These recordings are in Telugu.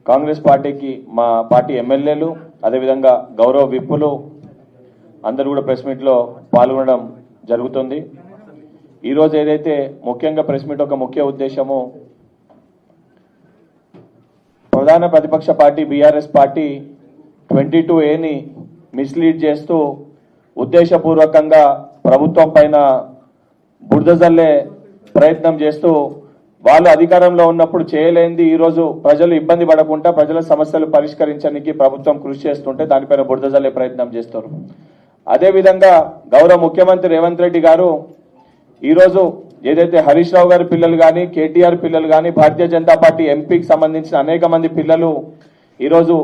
కాంగ్రెస్ పార్టీకి మా పార్టీ ఎమ్మెల్యేలు అదేవిధంగా గౌరవ విప్పులు అందరూ కూడా ప్రెస్ మీట్లో పాల్గొనడం జరుగుతుంది. ఈరోజు ఏదైతే ముఖ్యంగా ప్రెస్ మీట్ ఒక ముఖ్య ఉద్దేశము, ప్రధాన ప్రతిపక్ష party BRS party 22A mislead చేస్తూ ఉద్దేశపూర్వకంగా ప్రభుత్వం పైన బురద జల్లే ప్రయత్నం చేస్తూ వాళ్ళు అధికారంలో ఉన్నప్పుడు చేయలేనిది ఈరోజు ప్రజలు ఇబ్బంది పడకుండా ప్రజల సమస్యలు పరిష్కరించడానికి ప్రభుత్వం కృషి చేస్తుంటే దానిపైన బురద జల్లే ప్రయత్నం చేస్తారు. అదేవిధంగా గౌరవ ముఖ్యమంత్రి రేవంత్ రెడ్డి గారు ఈరోజు ఏదైతే హరీష్ రావు గారి పిల్లలు కానీ కేటీఆర్ పిల్లలు కానీ భారతీయ జనతా పార్టీ ఎంపీకి సంబంధించిన అనేక మంది పిల్లలు ఈరోజు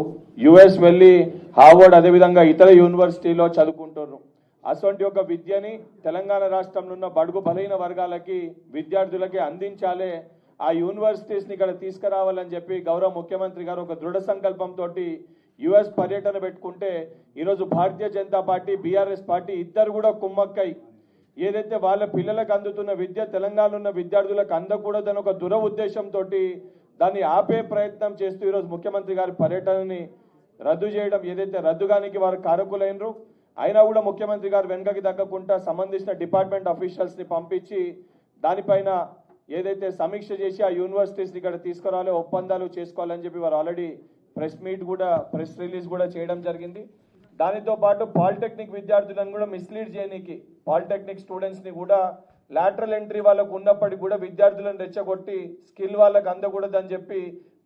యుఎస్ వెళ్ళి హార్వర్డ్ అదేవిధంగా ఇతర యూనివర్సిటీలో చదువుకుంటున్నారు. అటువంటి ఒక విద్యని తెలంగాణ రాష్ట్రంలో ఉన్న బడుగు బలహీన వర్గాలకి విద్యార్థులకి అందించాలి, ఆ యూనివర్సిటీస్ని ఇక్కడ తీసుకురావాలని చెప్పి గౌరవ ముఖ్యమంత్రి గారు ఒక దృఢ సంకల్పంతో యుఎస్ పర్యటన పెట్టుకుంటే ఈరోజు Bharatiya Janata party BRS party ఇద్దరు కూడా కుమ్మక్కై ఏదైతే వాళ్ళ పిల్లలకు అందుతున్న విద్య తెలంగాణలో ఉన్న విద్యార్థులకు అందకూడదని ఒక దుర ఉద్దేశంతో దాన్ని ఆపే ప్రయత్నం చేస్తూ ఈరోజు ముఖ్యమంత్రి గారి పర్యటనని రద్దు చేయడం, ఏదైతే రద్దుగానికి వారు కారకులైనరు అయినా కూడా ముఖ్యమంత్రి గారు వెనుకకి తగ్గకుండా సంబంధించిన డిపార్ట్మెంట్ ఆఫీషియల్స్ని పంపించి దానిపైన ఏదైతే సమీక్ష చేసి ఆ యూనివర్సిటీస్ని ఇక్కడ తీసుకురావాలో ఒప్పందాలు చేసుకోవాలని చెప్పి వారు ఆల్రెడీ ప్రెస్ రిలీజ్ కూడా చేయడం జరిగింది. దానితో పాటు పాలిటెక్నిక్ విద్యార్థులను కూడా మిస్లీడ్ చేయడానికి పాలిటెక్నిక్ స్టూడెంట్స్ని కూడా లాటరల్ ఎంట్రీ వాళ్ళకు ఉన్నప్పటికీ కూడా విద్యార్థులను రెచ్చగొట్టి స్కిల్ వాళ్ళకు అందకూడదని చెప్పి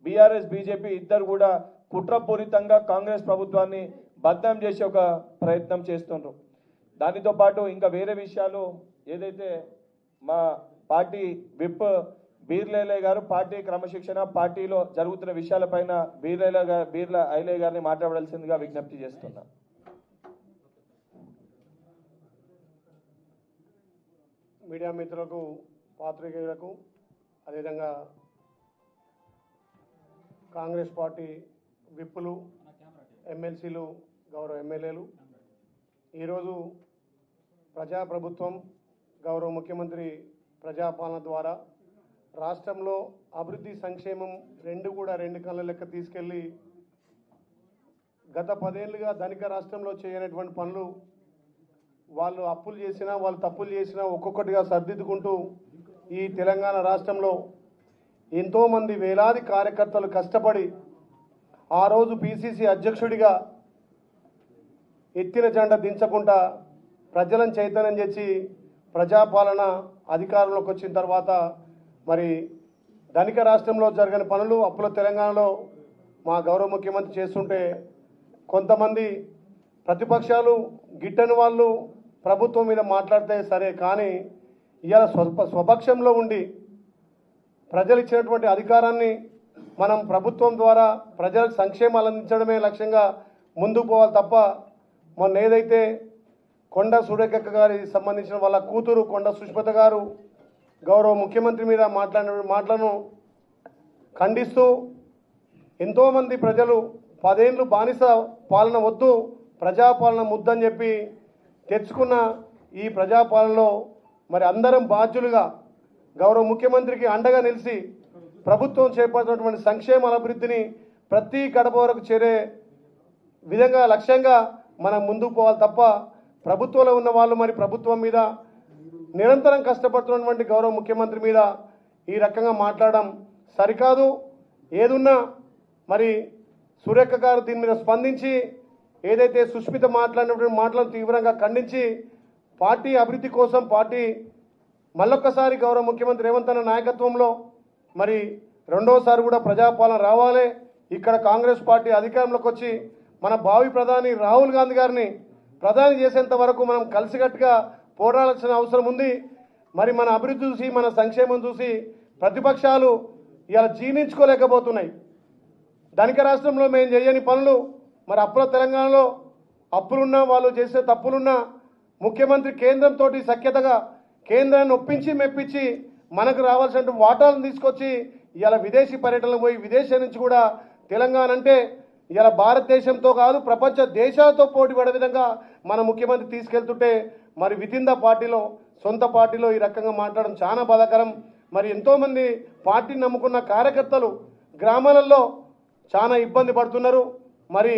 బీఆర్ఎస్ బీజేపీ ఇద్దరు కూడా కుట్రపూరితంగా కాంగ్రెస్ ప్రభుత్వాన్ని బద్నాం చేసే ఒక ప్రయత్నం చేస్తున్నారు. దానితో పాటు ఇంకా వేరే విషయాలు ఏదైతే మా పార్టీ విప్ బీర్ల గారు పార్టీ క్రమశిక్షణ పార్టీలో జరుగుతున్న విషయాలపైన బీర్ల ఐలయ్య గారిని మాట్లాడాల్సిందిగా విజ్ఞప్తి చేస్తున్నా. మీడియా మిత్రులకు, పాత్రికేయులకు, అదేవిధంగా కాంగ్రెస్ పార్టీ విప్పులు, ఎమ్మెల్సీలు, గౌరవ ఎమ్మెల్యేలు, ఈరోజు ప్రజాప్రభుత్వం గౌరవ ముఖ్యమంత్రి ప్రజాపాలన ద్వారా రాష్ట్రంలో అభివృద్ధి సంక్షేమం రెండు కళ్ళ లెక్క తీసుకెళ్ళి గత 10 ఏళ్ళుగా ధనిక రాష్ట్రంలో చేయనటువంటి పనులు వాళ్ళు అప్పులు చేసినా వాళ్ళు తప్పులు చేసినా ఒక్కొక్కటిగా సర్దిద్దుకుంటూ ఈ తెలంగాణ రాష్ట్రంలో ఎంతోమంది వేలాది కార్యకర్తలు కష్టపడి ఆ రోజు పిసిసి అధ్యక్షుడిగా ఎత్తిన జెండా దించకుండా ప్రజలను చైతన్యం చేసి ప్రజాపాలన అధికారంలోకి వచ్చిన తర్వాత మరి ధనిక రాష్ట్రంలో జరిగిన పనులు అప్పుల తెలంగాణలో మా గౌరవ ముఖ్యమంత్రి చేస్తుంటే కొంతమంది ప్రతిపక్షాలు గిట్టని వాళ్ళు ప్రభుత్వం మీద మాట్లాడితే సరే, కానీ ఇవాళ స్వపక్షంలో ఉండి ప్రజలు ఇచ్చినటువంటి అధికారాన్ని మనం ప్రభుత్వం ద్వారా ప్రజలకు సంక్షేమాలు అందించడమే లక్ష్యంగా ముందుకు పోవాలి తప్ప మొన్న ఏదైతే కొండ సురేఖ గారి సంబంధించిన వాళ్ళ కూతురు కొండ సుష్మిత గారు గౌరవ ముఖ్యమంత్రి మీద మాట్లాడిన మాటలను ఖండిస్తూ ఎంతోమంది ప్రజలు 10 ఏళ్ళు బానిస పాలన వద్దు ప్రజాపాలన ముద్దని చెప్పి తెచ్చుకున్న ఈ ప్రజాపాలనలో మరి అందరం బాధ్యులుగా గౌరవ ముఖ్యమంత్రికి అండగా నిలిచి ప్రభుత్వం చేపట్టినటువంటి సంక్షేమ అభివృద్ధిని ప్రతి గడప వరకు చేరే విధంగా లక్ష్యంగా మనం ముందుకు పోవాలి తప్ప ప్రభుత్వంలో ఉన్న వాళ్ళు మరి ప్రభుత్వం మీద నిరంతరం కష్టపడుతున్నటువంటి గౌరవ ముఖ్యమంత్రి మీద ఈ రకంగా మాట్లాడడం సరికాదు. ఏదున్నా మరి సురేఖ గారు దీని మీద స్పందించి ఏదైతే సుష్మిత మాట్లాడినటువంటి మాటలను తీవ్రంగా ఖండించి పార్టీ అభివృద్ధి కోసం పార్టీ మళ్ళొక్కసారి గౌరవ ముఖ్యమంత్రి రేవంత్ అన్న నాయకత్వంలో మరి రెండోసారి కూడా ప్రజాపాలన రావాలి, ఇక్కడ కాంగ్రెస్ పార్టీ అధికారంలోకి వచ్చి మన భావి ప్రధాని రాహుల్ గాంధీ గారిని ప్రధాని చేసేంత వరకు మనం కలిసికట్టుగా పోరాడాల్సిన అవసరం ఉంది. మరి మన అభివృద్ధి చూసి మన సంక్షేమం చూసి ప్రతిపక్షాలు ఇలా జీర్ణించుకోలేకపోతున్నాయి. ధనిక రాష్ట్రంలో మేము చేయని పనులు మరి అప్పుల తెలంగాణలో అప్పులున్నా వాళ్ళు చేసే తప్పులున్నా ముఖ్యమంత్రి కేంద్రంతో సఖ్యతగా కేంద్రాన్ని ఒప్పించి మెప్పించి మనకు రావాల్సిన వాటాలను తీసుకొచ్చి ఇలా విదేశీ పర్యటనలు పోయి విదేశీ నుంచి కూడా తెలంగాణ అంటే ఇలా భారతదేశంతో కాదు ప్రపంచ దేశాలతో పోటీ పడే విధంగా మన ముఖ్యమంత్రి తీసుకెళ్తుంటే మరి వితిన్ ద పార్టీలో సొంత పార్టీలో ఈ రకంగా మాట్లాడడం చాలా బాధాకరం. మరి ఎంతోమంది పార్టీని నమ్ముకున్న కార్యకర్తలు గ్రామాలలో చాలా ఇబ్బంది పడుతున్నారు. మరి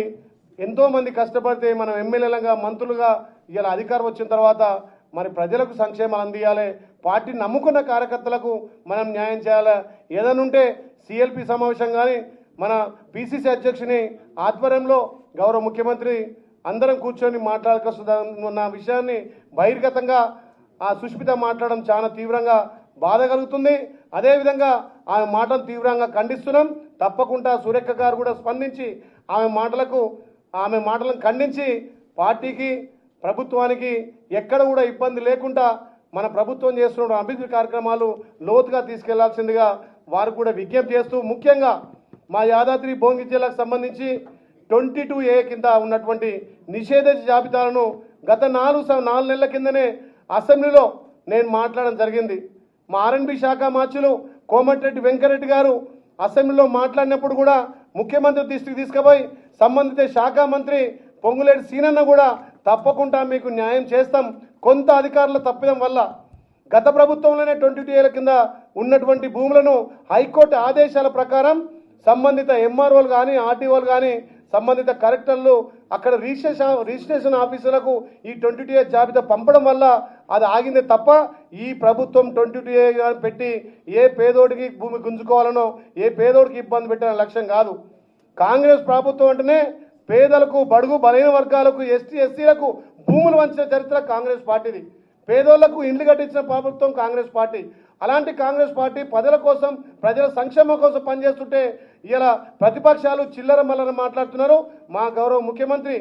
ఎంతోమంది కష్టపడితే మనం ఎమ్మెల్యేలుగా మంత్రులుగా ఇలా అధికారం వచ్చిన తర్వాత మరి ప్రజలకు సంక్షేమాలు అందియాలి, పార్టీని నమ్ముకున్న కార్యకర్తలకు మనం న్యాయం చేయాలి. ఏదైనా ఉంటే సిఎల్పి సమావేశం కానీ మన పిసిసి అధ్యక్షుని ఆధ్వర్యంలో గౌరవ ముఖ్యమంత్రి అందరం కూర్చొని మాట్లాడుకొస్తున్న విషయాన్ని బహిర్గతంగా ఆ సుష్మిత మాట్లాడడం చాలా తీవ్రంగా బాధ కలుగుతుంది. అదేవిధంగా ఆమె మాటలు తీవ్రంగా ఖండిస్తున్నాం. తప్పకుండా సురేఖ గారు కూడా స్పందించి ఆమె మాటలను ఖండించి పార్టీకి ప్రభుత్వానికి ఎక్కడ కూడా ఇబ్బంది లేకుండా మన ప్రభుత్వం చేస్తున్న అభివృద్ధి కార్యక్రమాలు లోతుగా తీసుకెళ్లాల్సిందిగా వారు కూడా విజ్ఞప్తి చేస్తూ, ముఖ్యంగా మా యాదాద్రి భువనగిరి జిల్లాకు సంబంధించి 22A కింద ఉన్నటువంటి నిషేధ జాబితాలను గత 4 నెలల కిందనే అసెంబ్లీలో నేను మాట్లాడడం జరిగింది. మా ఆర్ఎన్బి శాఖ మార్చులు కోమటిరెడ్డి వెంకరెడ్డి గారు అసెంబ్లీలో మాట్లాడినప్పుడు కూడా ముఖ్యమంత్రి దృష్టికి తీసుకుపోయి సంబంధిత శాఖ మంత్రి పొంగులేటి సీనన్న కూడా తప్పకుండా మీకు న్యాయం చేస్తాం, కొంత అధికారుల తప్పిదం వల్ల గత ప్రభుత్వంలోనే 22A కింద ఉన్నటువంటి భూములను హైకోర్టు ఆదేశాల ప్రకారం సంబంధిత ఎంఆర్ఓలు కానీ ఆర్టీఓలు కానీ సంబంధిత కలెక్టర్లు అక్కడ రిజిస్ట్రేషన్ ఆఫీసులకు ఈ 22A జాబితా పంపడం వల్ల అది ఆగిందే తప్ప ఈ ప్రభుత్వం 22A పెట్టి ఏ పేదోడికి భూమి గుంజుకోవాలనో ఏ పేదోడికి ఇబ్బంది పెట్టిన లక్ష్యం కాదు. కాంగ్రెస్ ప్రభుత్వం అంటేనే పేదలకు, బడుగు బలైన వర్గాలకు, ఎస్టీ ఎస్సీలకు భూములు వంచిన చరిత్ర కాంగ్రెస్ పార్టీది. పేదోళ్లకు ఇండ్లు కట్టించిన ప్రభుత్వం కాంగ్రెస్ పార్టీ. అలాంటి కాంగ్రెస్ పార్టీ ప్రజల కోసం, ప్రజల సంక్షేమం కోసం పనిచేస్తుంటే ఇలా ప్రతిపక్షాలు చిల్లర మల్లర మాట్లాడుతున్నారు. మా గౌరవ ముఖ్యమంత్రి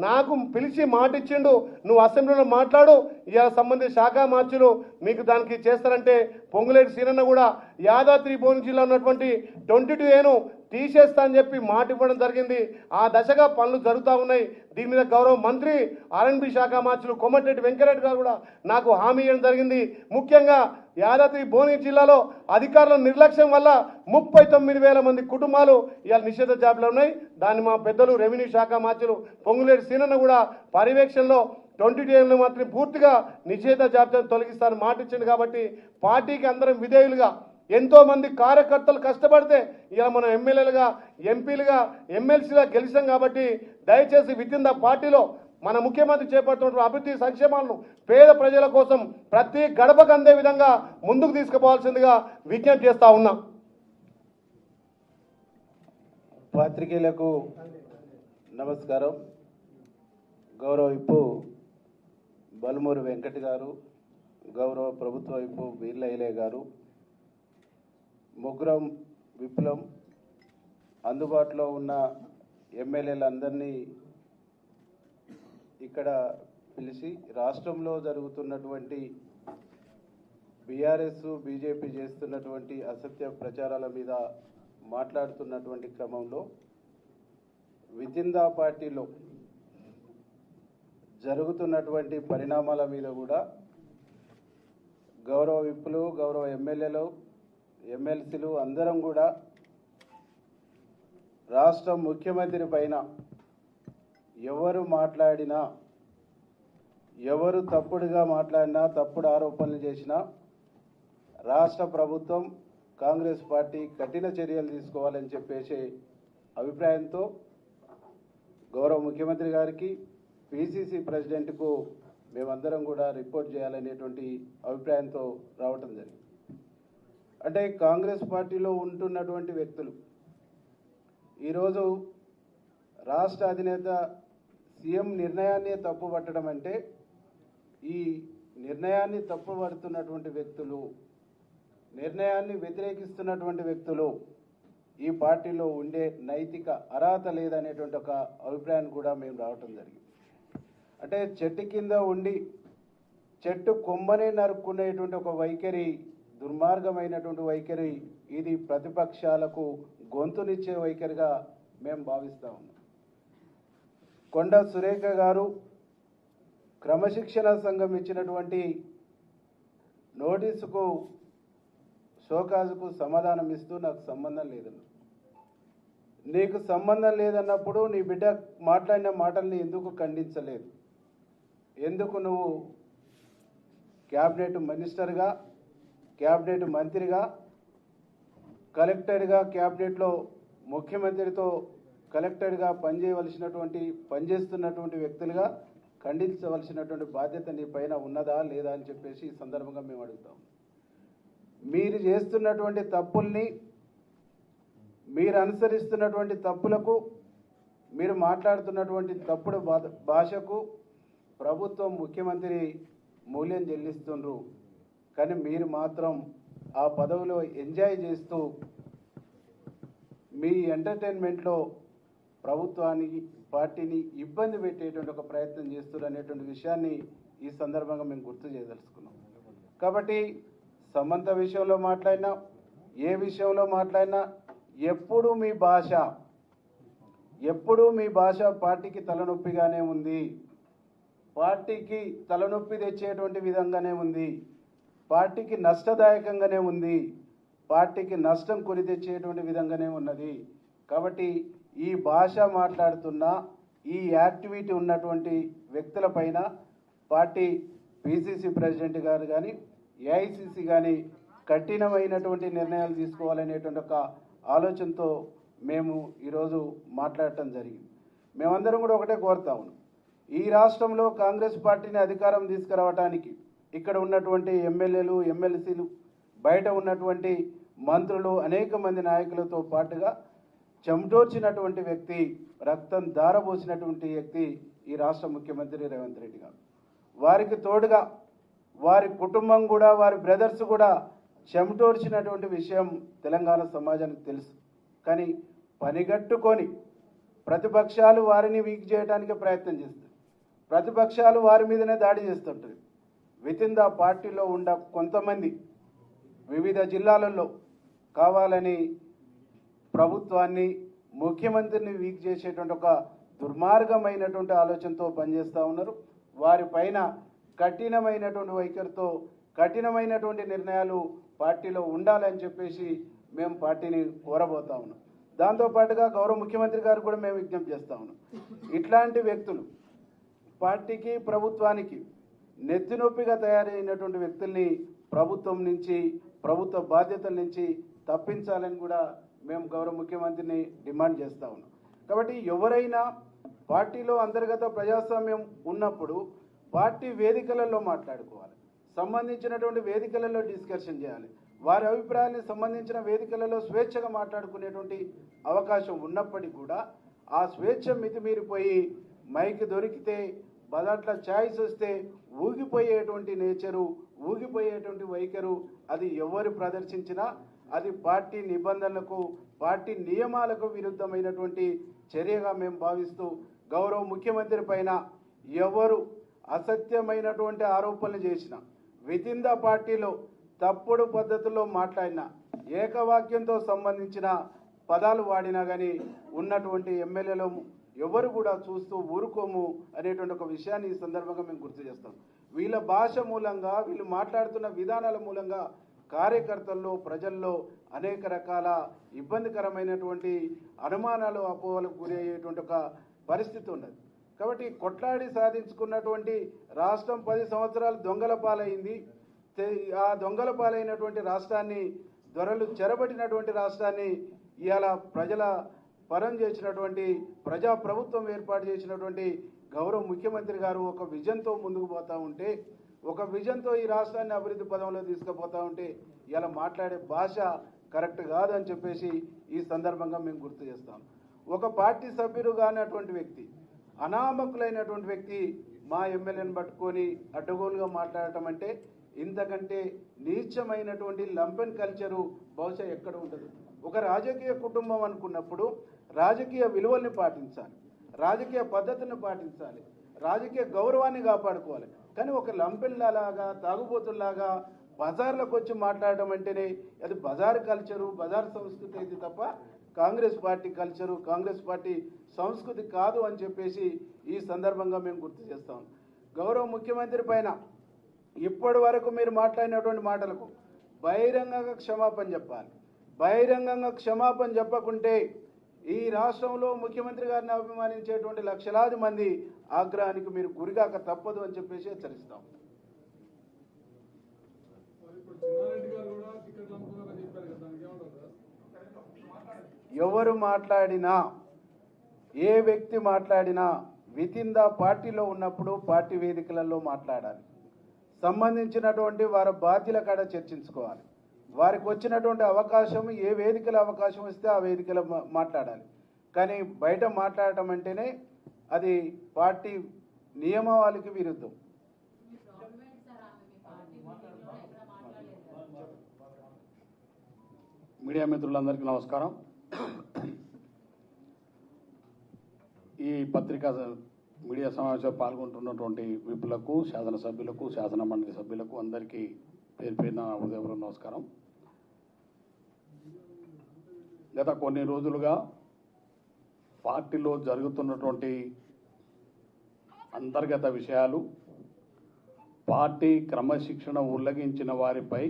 నాకు పిలిచి మాట ఇచ్చిండు, నువ్వు అసెంబ్లీలో మాట్లాడు, ఇలా సంబంధిత శాఖ మార్చులు మీకు దానికి చేస్తారంటే పొంగులేటి సీనన్న కూడా యాదాద్రి భువనగిరి జిల్లా ఉన్నటువంటి 22Aను తీసేస్తా అని చెప్పి మాట ఇవ్వడం జరిగింది. ఆ దశగా పనులు జరుగుతూ ఉన్నాయి. దీని మీద గౌరవ మంత్రి ఆర్ఎన్బి శాఖ మార్చులు కోమటిరెడ్డి వెంకరెడ్డి గారు కూడా నాకు హామీ ఇవ్వడం జరిగింది. ముఖ్యంగా యాదాద్రి భువనగిరి జిల్లాలో అధికారుల నిర్లక్ష్యం వల్ల 39,000 మంది కుటుంబాలు ఇవాళ నిషేధ జాబితాలో ఉన్నాయి. దాన్ని మా పెద్దలు రెవెన్యూ శాఖ మార్చులు పొంగులేటి సీనన్న కూడా పర్యవేక్షణలో 22Aలను మాత్రం పూర్తిగా నిషేధ జాబితాను తొలగిస్తారని మాట ఇచ్చింది. కాబట్టి పార్టీకి అందరం విధేయులుగా ఎంతో మంది కార్యకర్తలు కష్టపడితే ఇలా మనం ఎమ్మెల్యేలుగా, ఎంపీలుగా, ఎమ్మెల్సీలుగా గెలిచాం. కాబట్టి దయచేసి వితిన్ ద పార్టీలో మన ముఖ్యమంత్రి చేపడుతున్న అభివృద్ధి సంక్షేమాలను పేద ప్రజల కోసం ప్రతి గడపకు అందే విధంగా ముందుకు తీసుకుపోవాల్సిందిగా విజ్ఞప్తి చేస్తా ఉన్నా. పాత్రికేయులకు నమస్కారం. గౌరవ విప్పు బలుమూరి వెంకట్ గారు, గౌరవ ప్రభుత్వ విప్పు వీర్లైలే గారు, ముగ్గురం విప్లం అందుబాటులో ఉన్న ఎమ్మెల్యేలందరినీ ఇక్కడ పిలిచి రాష్ట్రంలో జరుగుతున్నటువంటి బీఆర్ఎస్ బీజేపీ చేస్తున్నటువంటి అసత్య ప్రచారాల మీద మాట్లాడుతున్నటువంటి క్రమంలో వితిన్ ద పార్టీలో జరుగుతున్నటువంటి పరిణామాల మీద కూడా గౌరవ విప్పులు, గౌరవ ఎమ్మెల్యేలు, ఎమ్మెల్సీలు అందరం కూడా రాష్ట్ర ముఖ్యమంత్రి పైన ఎవరు మాట్లాడినా, ఎవరు తప్పుడుగా మాట్లాడినా, తప్పుడు ఆరోపణలు చేసినా రాష్ట్ర ప్రభుత్వం, కాంగ్రెస్ పార్టీ కఠిన చర్యలు తీసుకోవాలని చెప్పేసి అభిప్రాయంతో గౌరవ ముఖ్యమంత్రి గారికి, పిసిసి ప్రెసిడెంట్కు మేమందరం కూడా రిపోర్ట్ చేయాలనేటువంటి అభిప్రాయంతో రావటం జరిగింది. అంటే కాంగ్రెస్ పార్టీలో ఉంటున్నటువంటి వ్యక్తులు ఈరోజు రాష్ట్ర అధినేత సీఎం నిర్ణయాన్ని తప్పుపట్టడం అంటే, ఈ నిర్ణయాన్ని తప్పుపడుతున్నటువంటి వ్యక్తులు, నిర్ణయాన్ని వ్యతిరేకిస్తున్నటువంటి వ్యక్తులు ఈ పార్టీలో ఉండే నైతిక అర్హత లేదనేటువంటి ఒక అభిప్రాయాన్ని కూడా మేము రావటం జరిగింది. అంటే చెట్టు కింద ఉండి చెట్టు కొమ్మనే నరుక్కునేటువంటి ఒక వైఖరి, దుర్మార్గమైనటువంటి వైఖరి, ఇది ప్రతిపక్షాలకు గొంతునిచ్చే వైఖరిగా మేము భావిస్తూ ఉన్నాం. కొండ సురేఖ గారు క్రమశిక్షణ సంఘం ఇచ్చినటువంటి నోటీసుకు, షోకాజుకు సమాధానం ఇస్తూ నాకు సంబంధం లేదన్నా. నీకు సంబంధం లేదన్నప్పుడు నీ బిడ్డ మాట్లాడిన మాటల్ని ఎందుకు ఖండించలేదు? ఎందుకు నువ్వు క్యాబినెట్ మినిస్టర్గా, క్యాబినెట్ మంత్రిగా, కలెక్టర్గా క్యాబినెట్లో ముఖ్యమంత్రితో కలెక్టర్గా పనిచేస్తున్నటువంటి వ్యక్తులుగా ఖండించవలసినటువంటి బాధ్యత నీ పైన ఉన్నదా లేదా అని చెప్పేసి ఈ సందర్భంగా మేము అడుగుతాం. మీరు చేస్తున్నటువంటి తప్పుల్ని, మీరు అనుసరిస్తున్నటువంటి తప్పులకు, మీరు మాట్లాడుతున్నటువంటి తప్పుడు భాషకు ప్రభుత్వం, ముఖ్యమంత్రి మూల్యం చెల్లిస్తుండ్రు. కానీ మీరు మాత్రం ఆ పదవిలో ఎంజాయ్ చేస్తూ మీ ఎంటర్టైన్మెంట్లో ప్రభుత్వానికి, పార్టీని ఇబ్బంది పెట్టేటువంటి ఒక ప్రయత్నం చేస్తున్నారు అనేటువంటి విషయాన్ని ఈ సందర్భంగా మేము గుర్తు చేయదలుచుకున్నాం. కాబట్టి సమంత విషయంలో మాట్లాడినా, ఏ విషయంలో మాట్లాడినా ఎప్పుడూ మీ భాష పార్టీకి తలనొప్పిగానే ఉంది, పార్టీకి తలనొప్పి తెచ్చేటువంటి విధంగానే ఉంది, పార్టీకి నష్టదాయకంగానే ఉంది, పార్టీకి నష్టం కొని తెచ్చేటువంటి విధంగానే ఉన్నది. కాబట్టి ఈ భాష మాట్లాడుతున్న, ఈ యాక్టివిటీ ఉన్నటువంటి వ్యక్తులపైన పార్టీ పిసిసి ప్రెసిడెంట్ గారు కానీ, ఏఐసిసి కానీ కఠినమైనటువంటి నిర్ణయాలు తీసుకోవాలనేటువంటి ఒక ఆలోచనతో మేము ఈరోజు మాట్లాడటం జరిగింది. మేమందరం కూడా ఒకటే కోరుతా ఉన్నాం, ఈ రాష్ట్రంలో కాంగ్రెస్ పార్టీని అధికారం తీసుకురావడానికి ఇక్కడ ఉన్నటువంటి ఎమ్మెల్యేలు, ఎమ్మెల్సీలు, బయట ఉన్నటువంటి మంత్రులు, అనేక మంది నాయకులతో పాటుగా చెమటోర్చినటువంటి వ్యక్తి, రక్తం ధారపోసినటువంటి వ్యక్తి ఈ రాష్ట్ర ముఖ్యమంత్రి రేవంత్ రెడ్డి గారు. వారికి తోడుగా వారి కుటుంబం కూడా, వారి బ్రదర్స్ కూడా చెమటోర్చినటువంటి విషయం తెలంగాణ సమాజానికి తెలుసు. కానీ పనిగట్టుకొని ప్రతిపక్షాలు వారిని వీక్ చేయడానికి ప్రయత్నం చేస్తాయి, ప్రతిపక్షాలు వారి మీదనే దాడి చేస్తుంటాయి. వితిన్ ద పార్టీలో ఉన్న కొంతమంది వివిధ జిల్లాలలో కావాలని ప్రభుత్వాన్ని, ముఖ్యమంత్రిని వీక్ చేసేటువంటి ఒక దుర్మార్గమైనటువంటి ఆలోచనతో పనిచేస్తూ ఉన్నారు. వారిపైన కఠినమైనటువంటి వైఖరితో కఠినమైనటువంటి నిర్ణయాలు పార్టీలో ఉండాలని చెప్పేసి మేము పార్టీని కోరబోతా ఉన్నాం. దాంతోపాటుగా గౌరవ ముఖ్యమంత్రి గారు కూడా మేము విజ్ఞప్తి చేస్తూ ఉన్నాం, ఇట్లాంటి వ్యక్తులు పార్టీకి, ప్రభుత్వానికి నెత్తినొప్పిగా తయారైనటువంటి వ్యక్తుల్ని ప్రభుత్వం నుంచి, ప్రభుత్వ బాధ్యతల నుంచి తప్పించాలని కూడా మేము గౌరవ ముఖ్యమంత్రిని డిమాండ్ చేస్తూ ఉన్నాం. కాబట్టి ఎవరైనా పార్టీలో అంతర్గత ప్రజాస్వామ్యం ఉన్నప్పుడు పార్టీ వేదికలలో మాట్లాడుకోవాలి, సంబంధించినటువంటి వేదికలలో డిస్కషన్ చేయాలి, వారి అభిప్రాయానికి సంబంధించిన వేదికలలో స్వేచ్ఛగా మాట్లాడుకునేటువంటి అవకాశం ఉన్నప్పటికీ కూడా ఆ స్వేచ్ఛ మితిమీరిపోయి మైక్ దొరికితే, బదాట్ల ఛాయిస్ వస్తే ఊగిపోయేటువంటి నేచరు, ఊగిపోయేటువంటి వైఖరు అది ఎవరు ప్రదర్శించినా అది పార్టీ నిబంధనలకు, పార్టీ నియమాలకు విరుద్ధమైనటువంటి చర్యగా మేము భావిస్తూ, గౌరవ ముఖ్యమంత్రి పైన ఎవరు అసత్యమైనటువంటి ఆరోపణలు చేసినా, వితిన్ ద పార్టీలో తప్పుడు పద్ధతుల్లో మాట్లాడినా, ఏకవాక్యంతో సంబంధించిన పదాలు వాడినా కానీ ఉన్నటువంటి ఎమ్మెల్యేలు ఎవరు కూడా చూస్తూ ఊరుకోము అనేటువంటి ఒక విషయాన్ని ఈ సందర్భంగా మేము గుర్తు చేస్తాం. వీళ్ళ భాష మూలంగా, వీళ్ళు మాట్లాడుతున్న విధానాల మూలంగా కార్యకర్తల్లో, ప్రజల్లో అనేక రకాల ఇబ్బందికరమైనటువంటి అనుమానాలు, అపోహలకు గురయ్యేటువంటి ఒక పరిస్థితి ఉన్నది. కాబట్టి కొట్లాడి సాధించుకున్నటువంటి రాష్ట్రం 10 సంవత్సరాలు దొంగల పాలైంది. ఆ దొంగల పాలైనటువంటి రాష్ట్రాన్ని, దొరలు చెరబట్టినటువంటి రాష్ట్రాన్ని ఇవాళ ప్రజల పరం చేసినటువంటి, ప్రజా ప్రభుత్వం ఏర్పాటు చేసినటువంటి గౌరవ ముఖ్యమంత్రి గారు ఒక విజన్తో ముందుకు పోతూ ఉంటే, ఒక విజన్తో ఈ రాష్ట్రాన్ని అభివృద్ధి పదంలో తీసుకుపోతూ ఉంటే ఇలా మాట్లాడే భాష కరెక్ట్ కాదని చెప్పేసి ఈ సందర్భంగా మేము గుర్తు చేస్తాం. ఒక పార్టీ సభ్యుడు కానటువంటి వ్యక్తి, అనామకులైనటువంటి వ్యక్తి మా ఎమ్మెల్యేని పట్టుకొని అడ్డగోలుగా మాట్లాడటం అంటే ఇంతకంటే నీచమైనటువంటి లంపెన్ కల్చరు బహుశా ఎక్కడ ఉండదు. ఒక రాజకీయ కుటుంబం అనుకున్నప్పుడు రాజకీయ విలువల్ని పాటించాలి, రాజకీయ పద్ధతిని పాటించాలి, రాజకీయ గౌరవాన్ని కాపాడుకోవాలి. కానీ ఒక లంపెన్లాగా, తాగుబోతుల్లాగా బజార్లకు వచ్చి మాట్లాడడం అంటేనే అది బజార్ కల్చరు, బజార్ సంస్కృతి అయితే తప్ప Congress party culture, Congress party సంస్కృతి కాదు అని చెప్పేసి ఈ సందర్భంగా మేము గుర్తు చేస్తాం. గౌరవ ముఖ్యమంత్రి పైన ఇప్పటి వరకు మీరు మాట్లాడినటువంటి మాటలకు బహిరంగంగా క్షమాపణ చెప్పాలి. బహిరంగంగా క్షమాపణ చెప్పకుంటే ఈ రాష్ట్రంలో ముఖ్యమంత్రి గారిని అభిమానించేటువంటి లక్షలాది మంది ఆగ్రహానికి మీరు గురిగాక తప్పదు అని చెప్పేసి హెచ్చరిస్తాం. ఎవరు మాట్లాడినా, ఏ వ్యక్తి మాట్లాడినా వితిన్ ద పార్టీలో ఉన్నప్పుడు పార్టీ వేదికలలో మాట్లాడాలి. సంబంధించినటువంటి వారి బాధ్యుల కాడ చర్చించుకోవాలి. వారికి వచ్చినటువంటి అవకాశం, ఏ వేదికల అవకాశం వస్తే ఆ వేదికలో మాట్లాడాలి. కానీ బయట మాట్లాడటం అంటేనే అది పార్టీ నియమావళికి విరుద్ధం. మీడియా మిత్రులందరికీ నమస్కారం. ఈ పత్రికా మీడియా సమావేశంలో పాల్గొంటున్నటువంటి విపులకు, శాసనసభ్యులకు, శాసన మండలి సభ్యులకు అందరికీ పేరు పేరున హృదయపూర్వక నమస్కారం. గత కొన్ని రోజులుగా పార్టీలో జరుగుతున్నటువంటి అంతర్గత విషయాలు, పార్టీ క్రమశిక్షణ ఉల్లంఘించిన వారిపై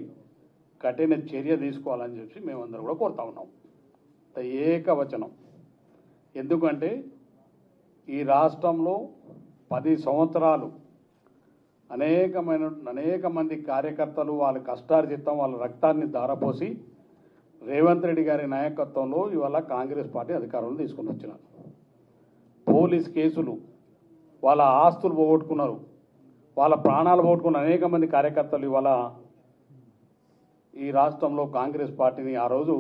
కఠిన చర్య తీసుకోవాలని చెప్పి మేమందరం కూడా కోరుతా ఉన్నాం. ఏకవచనం. ఎందుకంటే ఈ రాష్ట్రంలో 10 సంవత్సరాలు అనేక మంది కార్యకర్తలు వాళ్ళ కష్టార్జితం, వాళ్ళ రక్తాన్ని ధారపోసి రేవంత్ రెడ్డి గారి నాయకత్వంలో ఇవాళ కాంగ్రెస్ పార్టీ అధికారంలో తీసుకుని వచ్చినారు. పోలీస్ కేసులు, వాళ్ళ ఆస్తులు పోగొట్టుకున్నారు, వాళ్ళ ప్రాణాలు పోగొట్టుకున్న అనేక మంది కార్యకర్తలు ఇవాళ ఈ రాష్ట్రంలో కాంగ్రెస్ పార్టీని ఆ రోజు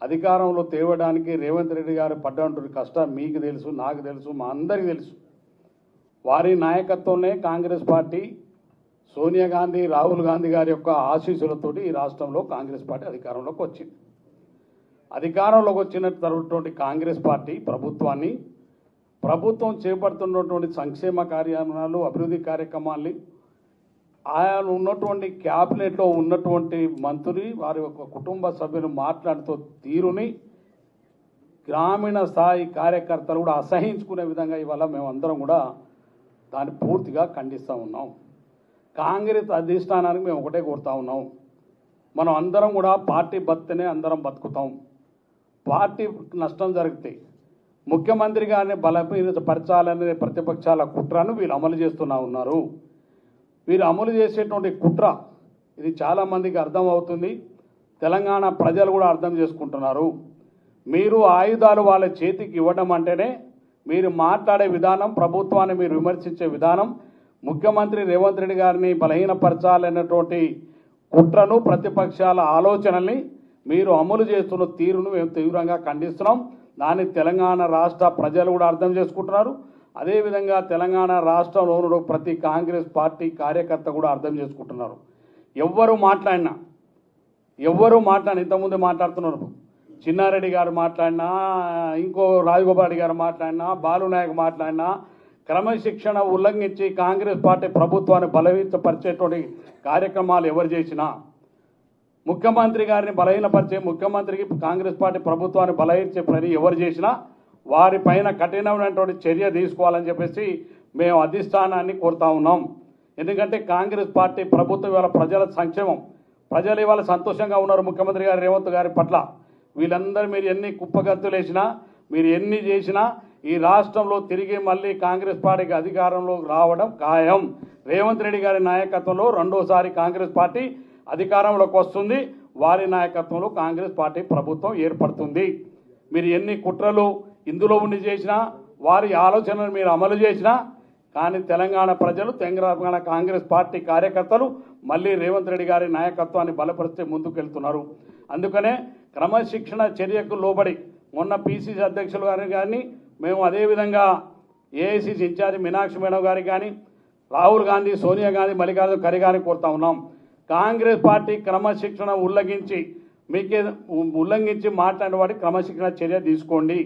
అధికారంలో తేవడానికి రేవంత్ రెడ్డి గారు పడ్డటువంటి కష్టం మీకు తెలుసు, నాకు తెలుసు, మా అందరికీ తెలుసు. వారి నాయకత్వంలో కాంగ్రెస్ పార్టీ సోనియా గాంధీ, రాహుల్ గాంధీ గారి యొక్క ఆశీస్సులతోటి ఈ రాష్ట్రంలో కాంగ్రెస్ పార్టీ అధికారంలోకి వచ్చింది. అధికారంలోకి వచ్చినటువంటి కాంగ్రెస్ పార్టీ ప్రభుత్వం చేపడుతున్నటువంటి సంక్షేమ కార్యక్రమాలు, అభివృద్ధి కార్యక్రమాల్ని ఆయన ఉన్నటువంటి క్యాబినెట్లో ఉన్నటువంటి మంత్రి వారి యొక్క కుటుంబ సభ్యులు మాట్లాడుతూ తీరుని గ్రామీణ స్థాయి కార్యకర్తలు కూడా అసహించుకునే విధంగా ఇవాళ మేమందరం కూడా దాన్ని పూర్తిగా ఖండిస్తూ ఉన్నాం. కాంగ్రెస్ అధిష్టానానికి మేము ఒకటే కోరుతా ఉన్నాం, మనం అందరం కూడా పార్టీ బతినే అందరం బతుకుతాం. పార్టీ నష్టం జరిగితే ముఖ్యమంత్రి గారిని బలపరచాలనే ప్రతిపక్షాల కుట్రను వీళ్ళు అమలు చేస్తూనే ఉన్నారు. వీరు అమలు చేసేటువంటి కుట్ర ఇది చాలామందికి అర్థమవుతుంది. తెలంగాణ ప్రజలు కూడా అర్థం చేసుకుంటున్నారు. మీరు ఆయుధాలు వాళ్ళ చేతికి ఇవ్వడం అంటేనే మీరు మాట్లాడే విధానం, ప్రభుత్వాన్ని మీరు విమర్శించే విధానం, ముఖ్యమంత్రి రేవంత్ రెడ్డి గారిని బలహీనపరచాలనేటువంటి కుట్రను, ప్రతిపక్షాల ఆలోచనల్ని మీరు అమలు చేస్తున్న తీరును మేము తీవ్రంగా ఖండిస్తున్నాం. దాన్ని తెలంగాణ రాష్ట్ర ప్రజలు కూడా అర్థం చేసుకుంటున్నారు. అదేవిధంగా తెలంగాణ రాష్ట్రంలో ప్రతి కాంగ్రెస్ పార్టీ కార్యకర్త కూడా అర్థం చేసుకుంటున్నారు. ఎవ్వరు మాట్లాడినా ఇంతకుముందు మాట్లాడుతున్నారు, చిన్నారెడ్డి గారు మాట్లాడినా, ఇంకో రాజగోపాల్ గారు మాట్లాడినా, బాలునాయక్ మాట్లాడినా, క్రమశిక్షణ ఉల్లంఘించి కాంగ్రెస్ పార్టీ ప్రభుత్వాన్ని బలహీనపరిచేటువంటి కార్యక్రమాలు ఎవరు చేసినా, ముఖ్యమంత్రి గారిని బలహీనపరిచే, ముఖ్యమంత్రికి కాంగ్రెస్ పార్టీ ప్రభుత్వాన్ని బలహీనపరిచే పని ఎవరు చేసినా వారిపైన కఠినమైనటువంటి చర్య తీసుకోవాలని చెప్పేసి మేము అధిష్టానాన్ని కోరుతా ఉన్నాం. ఎందుకంటే కాంగ్రెస్ పార్టీ ప్రభుత్వం ఇవాళ ప్రజల సంక్షేమం, ప్రజలు ఇవాళ సంతోషంగా ఉన్నారు ముఖ్యమంత్రి గారు రేవంత్ గారి పట్ల. వీళ్ళందరూ మీరు ఎన్ని కుప్పగంతులు వేసినా, మీరు ఎన్ని చేసినా ఈ రాష్ట్రంలో తిరిగి మళ్ళీ కాంగ్రెస్ పార్టీకి అధికారంలో రావడం ఖాయం. రేవంత్ రెడ్డి గారి నాయకత్వంలో రెండోసారి కాంగ్రెస్ పార్టీ అధికారంలోకి వస్తుంది. వారి నాయకత్వంలో కాంగ్రెస్ పార్టీ ప్రభుత్వం ఏర్పడుతుంది. మీరు ఎన్ని కుట్రలు ఇందులో ఉండి చేసినా, వారి ఆలోచనలు మీరు అమలు చేసినా, కానీ తెలంగాణ ప్రజలు, తెలంగాణ కాంగ్రెస్ పార్టీ కార్యకర్తలు మళ్ళీ రేవంత్ రెడ్డి గారి నాయకత్వాన్ని బలపరిస్తే ముందుకెళ్తున్నారు. అందుకనే క్రమశిక్షణ చర్యకు లోబడి మొన్న పిసిసి అధ్యక్షులు గారిని కానీ, మేము అదేవిధంగా ఏఐసిసి ఇన్ఛార్జి మీనాక్షి మేడం గారికి కానీ, రాహుల్ గాంధీ, సోనియా గాంధీ, మల్లికార్జున ఖర్గే గారిని కోరుతా ఉన్నాం. కాంగ్రెస్ పార్టీ క్రమశిక్షణ ఉల్లంఘించి మాట్లాడిన వాటి క్రమశిక్షణ చర్య తీసుకోండి.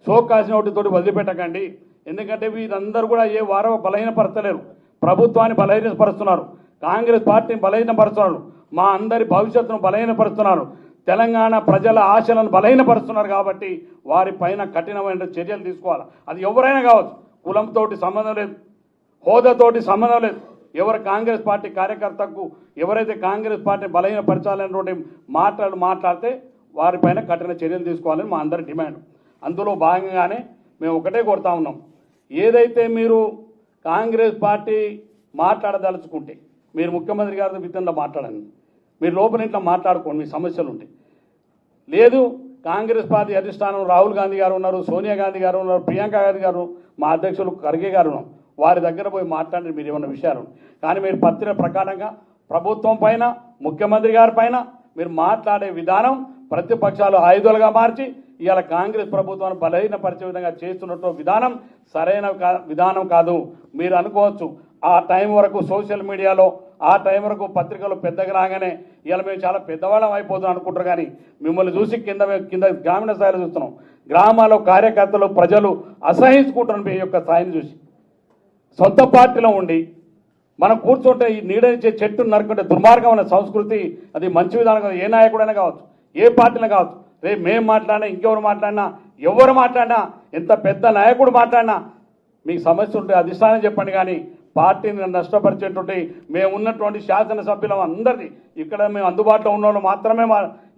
షోకాస్ నోటితోటి వదిలిపెట్టకండి. ఎందుకంటే వీరందరూ కూడా ఏ వారో బలహీనపరచలేరు, ప్రభుత్వాన్ని బలహీనపరుస్తున్నారు, కాంగ్రెస్ పార్టీని బలహీనపరుస్తున్నారు, మా అందరి భవిష్యత్తును బలహీనపరుస్తున్నారు, తెలంగాణ ప్రజల ఆశలను బలహీనపరుస్తున్నారు. కాబట్టి వారిపైన కఠినమైన చర్యలు తీసుకోవాలి. అది ఎవరైనా కావచ్చు, కులంతోటి సంబంధం లేదు, హోదాతోటి సంబంధం లేదు. ఎవరు కాంగ్రెస్ పార్టీ కార్యకర్తకు ఎవరైతే కాంగ్రెస్ పార్టీని బలహీనపరచాలనేటువంటి మాట్లాడితే వారిపైన కఠిన చర్యలు తీసుకోవాలని మా అందరి డిమాండ్. అందులో భాగంగానే మేము ఒకటే కోరుతా ఉన్నాం, ఏదైతే మీరు కాంగ్రెస్ పార్టీ మాట్లాడదలుచుకుంటే మీరు ముఖ్యమంత్రి గారితో విధంగా మాట్లాడండి, మీరు లోపల ఇంట్లో మాట్లాడుకోండి, మీ సమస్యలు ఉంటాయి. లేదు కాంగ్రెస్ పార్టీ అధిష్టానం రాహుల్ గాంధీ గారు ఉన్నారు, సోనియా గాంధీ గారు ఉన్నారు, ప్రియాంక గాంధీ గారు, మా అధ్యక్షులు ఖర్గే గారు ఉన్నారు. వారి దగ్గర పోయి మాట్లాడి మీరు ఏమన్న విషయాలు కానీ మీరు పత్రిక ప్రకారంగా ప్రభుత్వం పైన ముఖ్యమంత్రి గారి పైన మీరు మాట్లాడే విధానం ప్రతిపక్షాలు ఆయుధాలుగా మార్చి ఇవాళ కాంగ్రెస్ ప్రభుత్వాన్ని బలహీనపరిచే విధంగా చేస్తున్నట్టు విధానం సరైన విధానం కాదు. మీరు అనుకోవచ్చు ఆ టైం వరకు సోషల్ మీడియాలో ఆ టైం వరకు పత్రికలు పెద్దగా రాగానే ఇవాళ మేము చాలా పెద్దవాళ్ళం అయిపోతున్నాం అనుకుంటారు. కానీ మిమ్మల్ని చూసి కింద గ్రామీణ స్థాయిలో చూస్తున్నాం. గ్రామాల్లో కార్యకర్తలు ప్రజలు అసహించుకుంటున్నారు మీ యొక్క స్థాయిని చూసి. సొంత పార్టీలో ఉండి మనం కూర్చుంటే ఈ నీడనిచ్చే చెట్టును నరుకుంటే దుర్మార్గమైన సంస్కృతి అది మంచి విధానం కాదు. ఏ నాయకుడైనా కావచ్చు, ఏ పార్టీలో కావచ్చు. రేపు మేము మాట్లాడినా ఇంకెవరు మాట్లాడినా ఎవరు మాట్లాడినా ఎంత పెద్ద నాయకుడు మాట్లాడినా మీకు సమస్య ఉంటే అధిష్టానం చెప్పండి. కానీ పార్టీని నష్టపరిచేటువంటి మేము ఉన్నటువంటి శాసనసభ్యులం అందరినీ ఇక్కడ మేము అందుబాటులో ఉన్న వాళ్ళు మాత్రమే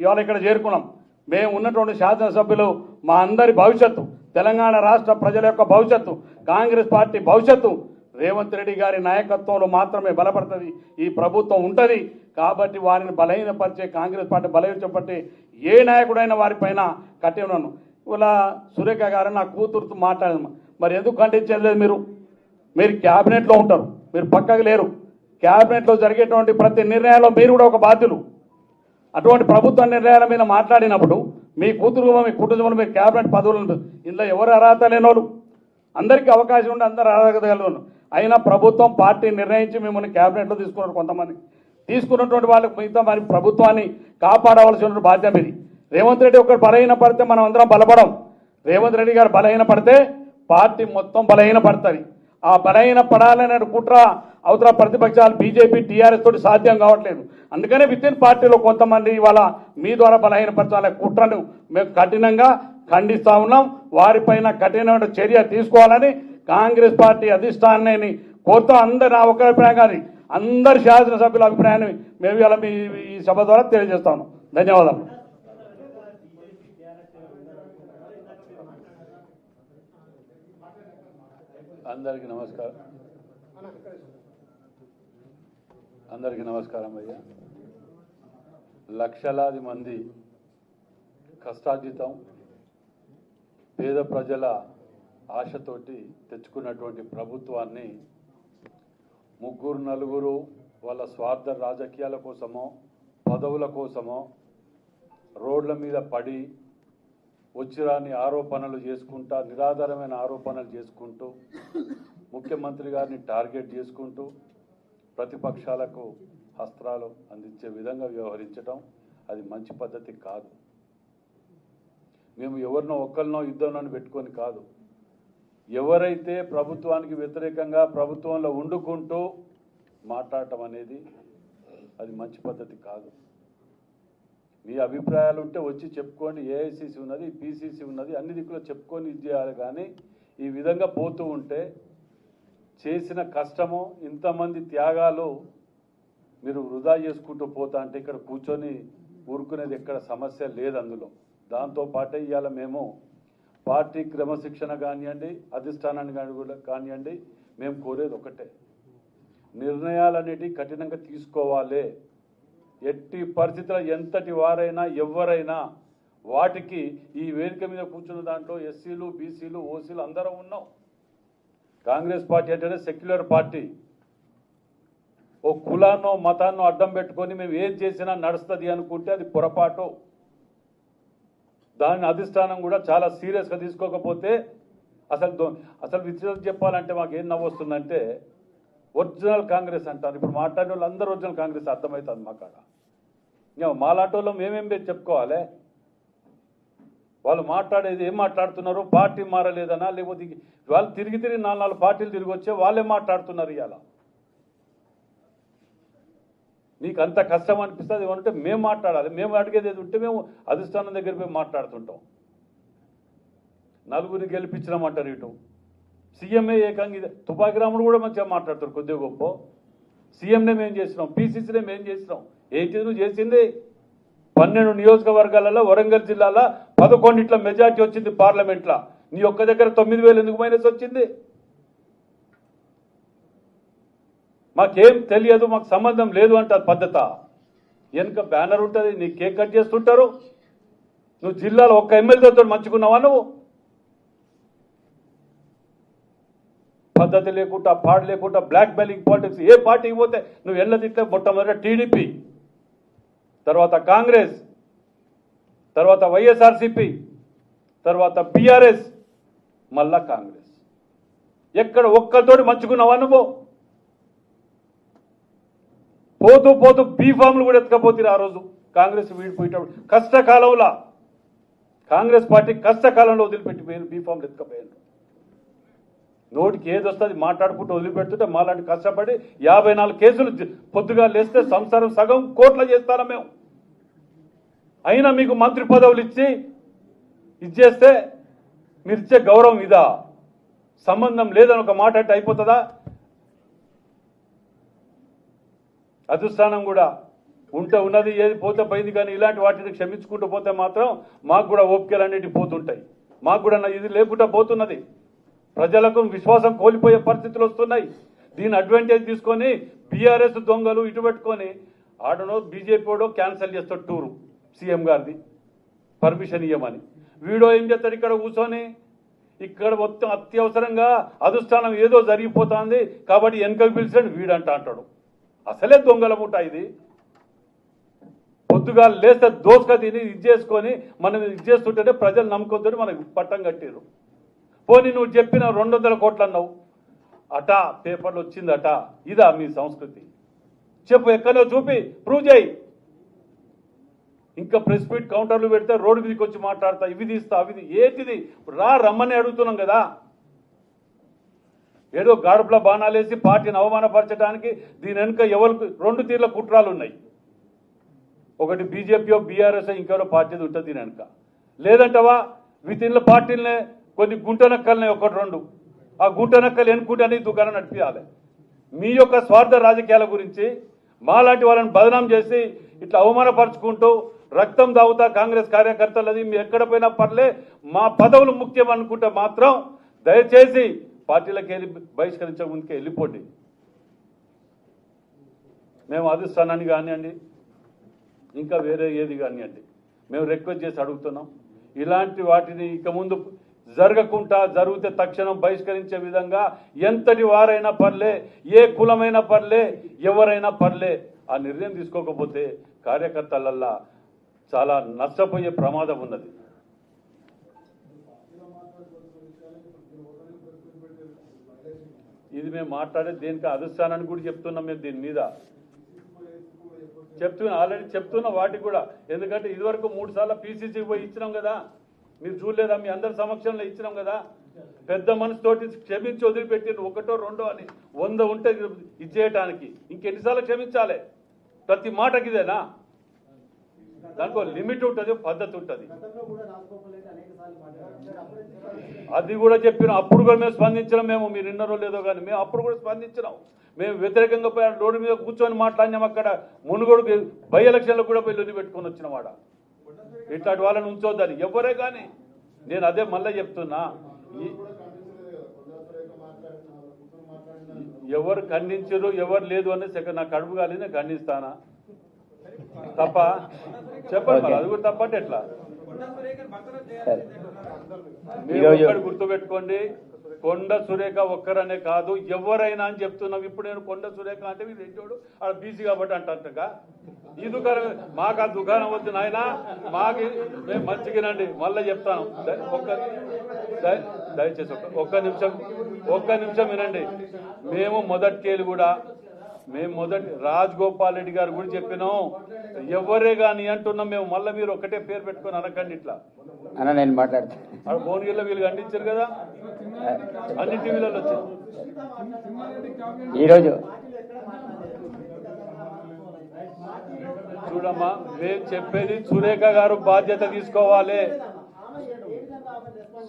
ఇవాళ ఇక్కడ చేరుకున్నాం. మేము ఉన్నటువంటి శాసనసభ్యులు మా అందరి భవిష్యత్తు, తెలంగాణ రాష్ట్ర ప్రజల యొక్క భవిష్యత్తు, కాంగ్రెస్ పార్టీ భవిష్యత్తు రేవంత్ రెడ్డి గారి నాయకత్వంలో మాత్రమే బలపడుతుంది. ఈ ప్రభుత్వం ఉంటుంది కాబట్టి వారిని బలహీనపరిచే కాంగ్రెస్ పార్టీ బలహీనపరిచే ఏ నాయకుడైనా వారిపైన కట్టి ఉన్నాను. ఇలా సురేఖ గారు నా కూతురుతో మాట్లాడదు. మరి ఎందుకు ఖండించలేదు? మీరు క్యాబినెట్లో ఉంటారు, మీరు పక్కకు లేరు. క్యాబినెట్లో జరిగేటువంటి ప్రతి నిర్ణయాల్లో మీరు కూడా ఒక బాధ్యులు. అటువంటి ప్రభుత్వ నిర్ణయాల మీద మాట్లాడినప్పుడు మీ కూతురు మీ కుటుంబంలో మీరు క్యాబినెట్ పదవులు ఉంటుంది. ఇందులో ఎవరు అర్హత లేనోళ్ళు, అందరికీ అవకాశం ఉండి అందరు అర్హత కలిగిన అయినా ప్రభుత్వం పార్టీ నిర్ణయించి మిమ్మల్ని క్యాబినెట్లో తీసుకున్నారు. కొంతమంది తీసుకున్నటువంటి వాళ్ళకి మిగతా మరి ప్రభుత్వాన్ని కాపాడవలసిన బాధ్యత మీది. రేవంత్ రెడ్డి ఒకరు బలహీన పడితే మనం అందరం బలపడం. రేవంత్ రెడ్డి గారు బలహీన పడితే పార్టీ మొత్తం బలహీన పడుతుంది. ఆ బలహీన పడాలనే కుట్ర అవతల ప్రతిపక్షాలు బీజేపీ టీఆర్ఎస్ తోటి సాధ్యం కావట్లేదు. అందుకనే వితిన్ పార్టీలో కొంతమంది ఇవాళ మీ ద్వారా బలహీనపరచాలనే కుట్రను మేము కఠినంగా ఖండిస్తా ఉన్నాం. వారిపైన కఠినమైన చర్య తీసుకోవాలని కాంగ్రెస్ పార్టీ అధిష్టానాన్ని కోరుతూ అందరు నా ఒక అభిప్రాయం కానీ అందరు శాసనసభ్యుల అభిప్రాయాన్ని మేము ఇలా ఈ సభ ద్వారా తెలియజేస్తాము. ధన్యవాదాలు. అందరికీ నమస్కారం. అందరికీ నమస్కారం అయ్యా. లక్షలాది మంది కష్టార్జితం పేద ప్రజల ఆశతోటి తెచ్చుకున్నటువంటి ప్రభుత్వాన్ని ముగ్గురు నలుగురు వాళ్ళ స్వార్థ రాజకీయాల కోసమో పదవుల కోసమో రోడ్ల మీద పడి వచ్చిరాని ఆరోపణలు చేసుకుంటా నిరాధారమైన ఆరోపణలు చేసుకుంటూ ముఖ్యమంత్రి గారిని టార్గెట్ చేసుకుంటూ ప్రతిపక్షాలకు అస్త్రాలు అందించే విధంగా వ్యవహరించడం అది మంచి పద్ధతి కాదు. మేము ఎవరినో ఒక్కరినో యుద్ధంలో పెట్టుకొని కాదు, ఎవరైతే ప్రభుత్వానికి వ్యతిరేకంగా ప్రభుత్వంలో వండుకుంటూ మాట్లాడటం అనేది అది మంచి పద్ధతి కాదు. మీ అభిప్రాయాలు ఉంటే వచ్చి చెప్పుకోండి. ఏఐసిసి ఉన్నది, పిసిసి ఉన్నది, అన్ని దిక్కులో చెప్పుకొని ఇది చేయాలి. కానీ ఈ విధంగా పోతూ ఉంటే చేసిన కష్టము ఇంతమంది త్యాగాలు మీరు వృధా చేసుకుంటూ పోతా అంటే ఇక్కడ కూర్చొని ఊరుకునేది ఎక్కడ సమస్య లేదు అందులో. దాంతోపాటే ఇవాళ మేము పార్టీ క్రమశిక్షణ కానివ్వండి, అధిష్టానాన్ని కానివ్వండి, మేము కోరేది ఒకటే, నిర్ణయాలన్నిటి కఠినంగా తీసుకోవాలి. ఎట్టి పరిస్థితుల్లో ఎంతటి వారైనా ఎవరైనా వాటికి ఈ వేదిక మీద కూర్చున్న దాంట్లో ఎస్సీలు బీసీలు ఓసీలు అందరం ఉన్నాం. కాంగ్రెస్ పార్టీ అంటే సెక్యులర్ పార్టీ. ఓ కులాన్నో మతాన్నో అడ్డం పెట్టుకొని మేము ఏం చేసినా నడుస్తుంది అనుకుంటే అది పొరపాటు. దాని అధిష్టానం కూడా చాలా సీరియస్గా తీసుకోకపోతే అసలు విషయం చెప్పాలంటే మాకు ఏం నవ్వు వస్తుందంటే ఒరిజినల్ కాంగ్రెస్ అంటారు. ఇప్పుడు మాట్లాడిన వాళ్ళు అందరూ ఒరిజినల్ కాంగ్రెస్ అర్థమవుతుంది మాకాడ. ఇంకా మాలాంటి వాళ్ళు మేమేం చెప్పుకోవాలి? వాళ్ళు మాట్లాడేది ఏం మాట్లాడుతున్నారు? పార్టీ మారలేదనా, లేకపోతే వాళ్ళు తిరిగి 4 పార్టీలు తిరిగి వచ్చే వాళ్ళే మాట్లాడుతున్నారు. ఇవాళ నీకు అంత కష్టం అనిపిస్తుంది ఏమంటే మేము మాట్లాడాలి. మేము అడిగేది ఏది ఉంటే మేము అధిష్టానం దగ్గర పోయి మాట్లాడుతుంటాం. నలుగురిని గెలిపించినామంటారు. ఇటు సీఎంఏ ఏకంగా తుపాకి రాముడు కూడా మంచిగా మాట్లాడతారు కొద్దిగా గొప్ప. సీఎంనే మేము చేసినాం, పీసీసీనే మేము చేసినాం. ఏంటి నువ్వు చేసింది? 12 నియోజకవర్గాలలో వరంగల్ జిల్లాలో 11 మెజార్టీ వచ్చింది పార్లమెంట్లో. నీ ఒక్క దగ్గర 9,000 ఎందుకు మైనస్ వచ్చింది? మాకేం తెలియదు, మాకు సంబంధం లేదు అంటారు పద్ధత. వెనుక బ్యానర్ ఉంటుంది, నీ కేక్ కట్ చేస్తుంటారు. నువ్వు జిల్లాలో ఒక్క ఎమ్మెల్యేతో మంచుకున్నావా నువ్వు? పద్ధతి లేకుండా, పాడు లేకుండా, బ్లాక్ మెయిలింగ్ పాలిటిక్స్. ఏ పార్టీకి పోతే నువ్వు ఎల్ల తిట్టే మొట్టమొదట టీడీపీ, తర్వాత కాంగ్రెస్, తర్వాత వైఎస్ఆర్సీపీ, తర్వాత బీఆర్ఎస్, మళ్ళా కాంగ్రెస్. ఎక్కడ ఒక్కరితోటి మంచుకున్నావా నువ్వు? పోతూ పోతూ బీఫామ్లు కూడా ఎత్తుకపోతుంది ఆ రోజు కాంగ్రెస్ వీడిపోయేటప్పుడు. కష్టకాలంలో కాంగ్రెస్ పార్టీ కష్టకాలంలో వదిలిపెట్టి బీఫామ్లు ఎత్తుకపోయారు. నోటికి ఏది వస్తుంది మాట్లాడుకుంటూ వదిలిపెడుతుంటే మాలాంటి కష్టపడి 54 కేసులు పొద్దుగా లేస్తే సంసారం సగం కోట్ల చేస్తారా మేము. అయినా మీకు మంత్రి పదవులు ఇచ్చి ఇచ్చేస్తే మీరు ఇచ్చే గౌరవం ఇదా? సంబంధం లేదని ఒక మాట అంటే అయిపోతుందా? అధిష్టానం కూడా ఉంటే ఉన్నది, ఏది పోతే పోయింది. కానీ ఇలాంటి వాటిని క్షమించుకుంటూ పోతే మాత్రం మాకు కూడా ఓపికలన్నిటి పోతుంటాయి. మాకు కూడా ఇది లేకుండా పోతున్నది. ప్రజలకు విశ్వాసం కోల్పోయే పరిస్థితులు వస్తున్నాయి. దీని అడ్వాంటేజ్ తీసుకొని బీఆర్ఎస్ దొంగలు ఇటు పెట్టుకొని ఆడనో బీజేపీ వాడో క్యాన్సిల్ చేస్తాడు టూరు సీఎం గారిది పర్మిషన్ ఇవ్వమని. వీడో ఏం చేస్తాడు ఇక్కడ కూర్చొని, ఇక్కడ మొత్తం అత్యవసరంగా అధిష్టానం ఏదో జరిగిపోతుంది కాబట్టి వెనకకు పిలిచాడు వీడంట అంటాడు. అసలే దొంగల ముఠా ఇది. పొద్దుగా లేస్తే దోసుక తిని ఇది చేసుకొని మనం ఇది చేస్తుంటేనే ప్రజలు నమ్ముకుంటే మనకు పట్టం కట్టారు. పోనీ నువ్వు చెప్పిన 200 కోట్లు అన్నావు అట, పేపర్లు వచ్చిందట. ఇదా మీ సంస్కృతి? చెప్పు, ఎక్కడో చూపి ప్రూవ్ చేయి. ఇంకా ప్రెస్ మీట్ కౌంటర్లు పెడితే రోడ్డు మీదకి వచ్చి మాట్లాడతా, ఇవి తీస్తా అవి ఏంటిది? రమ్మని అడుగుతున్నాం కదా. ఏదో గాడుపుల బాణాలేసి పార్టీని అవమానపరచడానికి దీని వెనుక ఎవరికి 2 తీర్ల కుట్రాలు ఉన్నాయి. ఒకటి బీజేపీయో బీఆర్ఎస్ ఇంకెవరో పార్టీ ఉంటుంది దీని వెనుక. లేదంటవా వితిన్ల పార్టీలనే కొన్ని గుంటనక్కలనే 1-2 ఆ గుంటనక్కలు ఎన్నుకుంటే దుకాణం నడిపించాలి. మీ యొక్క స్వార్థ రాజకీయాల గురించి మాలాంటి వాళ్ళని బదనాం చేసి ఇట్లా అవమానపరుచుకుంటూ రక్తం దాగుతా కాంగ్రెస్ కార్యకర్తలది మీ ఎక్కడ పోయినా పర్లే, మా పదవులు ముఖ్యం అనుకుంటే మాత్రం దయచేసి పార్టీలకు వెళ్ళి బహిష్కరించే ముందుకే వెళ్ళిపోండి. మేము అధిష్టానాన్ని కానివ్వండి, ఇంకా వేరే ఏది కానివ్వండి, మేము రిక్వెస్ట్ చేసి అడుగుతున్నాం. ఇలాంటి వాటిని ఇక ముందు జరగకుండా, జరిగితే తక్షణం బహిష్కరించే విధంగా ఎంతటి వారైనా పర్లే, ఏ కులమైనా పర్లే, ఎవరైనా పర్లే ఆ నిర్ణయం తీసుకోకపోతే కార్యకర్తలల్లా చాలా నష్టపోయే ప్రమాదం ఉన్నది. ఇది మేము మాట్లాడే దేనికి అధిష్టానాన్ని కూడా చెప్తున్నాం. మేము దీని మీద ఆల్రెడీ చెప్తున్నా వాటికి కూడా. ఎందుకంటే ఇదివరకు 3 సార్లు పీసీసీకి పోయి ఇచ్చినాం కదా, మీరు చూడలేదా? మీ అందరి సమక్షంలో ఇచ్చినాం కదా. పెద్ద మనసుతోటి క్షమించి వదిలిపెట్టిన 1-2 అని 100 ఉంటే ఇచ్చేయటానికి ఇంకెన్నిసార్లు క్షమించాలి? ప్రతి మాటకి ఇదేనా? దానికి లిమిట్ ఉంటుంది, పద్ధతి ఉంటుంది. అది కూడా చెప్పిన అప్పుడు కూడా మేము స్పందించినాం. మేము మీరు విన్నారో లేదో కానీ మేము అప్పుడు కూడా స్పందించినాం. మేము వ్యతిరేకంగా పోయి రోడ్డు మీద కూర్చొని మాట్లాడినాం. అక్కడ మునుగోడు బై ఎలక్షన్లో కూడా పోయి లొల్లి పెట్టుకొని వచ్చిన వాడ. ఇట్లాంటి వాళ్ళని ఉంచొద్దని ఎవరే కానీ. నేను అదే మళ్ళీ చెప్తున్నా, ఎవరు ఖండించరు ఎవరు లేదు అనేసి నా కడుపు కాలేదు, నేను ఖండిస్తానా? తప్ప చెప్పండి మరి, అది కూడా తప్పంటే ఎట్లా? మీరు ఒక్కటి గుర్తుపెట్టుకోండి, కొండ సురేఖ ఒక్కరనే కాదు ఎవరైనా అని చెప్తున్నాం. ఇప్పుడు నేను కొండ సురేఖ అంటే మీరు ఏంటోడు ఆడ బీసీ కాబట్టి అంటగా ఈ దుకాణం మాకు ఆ దుకాణం వద్దు నాయన, మాకు మేము మంచిగానండి. మళ్ళీ చెప్తాను, దయచేసి ఒక్క నిమిషం వినండి. మేము మొదటికేళ్ళు కూడా మొదటి రాజగోపాల్ రెడ్డి గారు కూడా చెప్పినాం, ఎవరే కానీ అంటున్నాం మేము. మళ్ళీ మీరు ఒకటే పేరు పెట్టుకొని అనకండి ఇట్లా అన్న. నేను మాట్లాడుతాను. భువనగిరిలో వీళ్ళు ఖండించారు కదా, అన్ని టీవీలలో వచ్చారు. ఈరోజు చూడమ్మా, మేము చెప్పేది సురేఖ గారు బాధ్యత తీసుకోవాలి.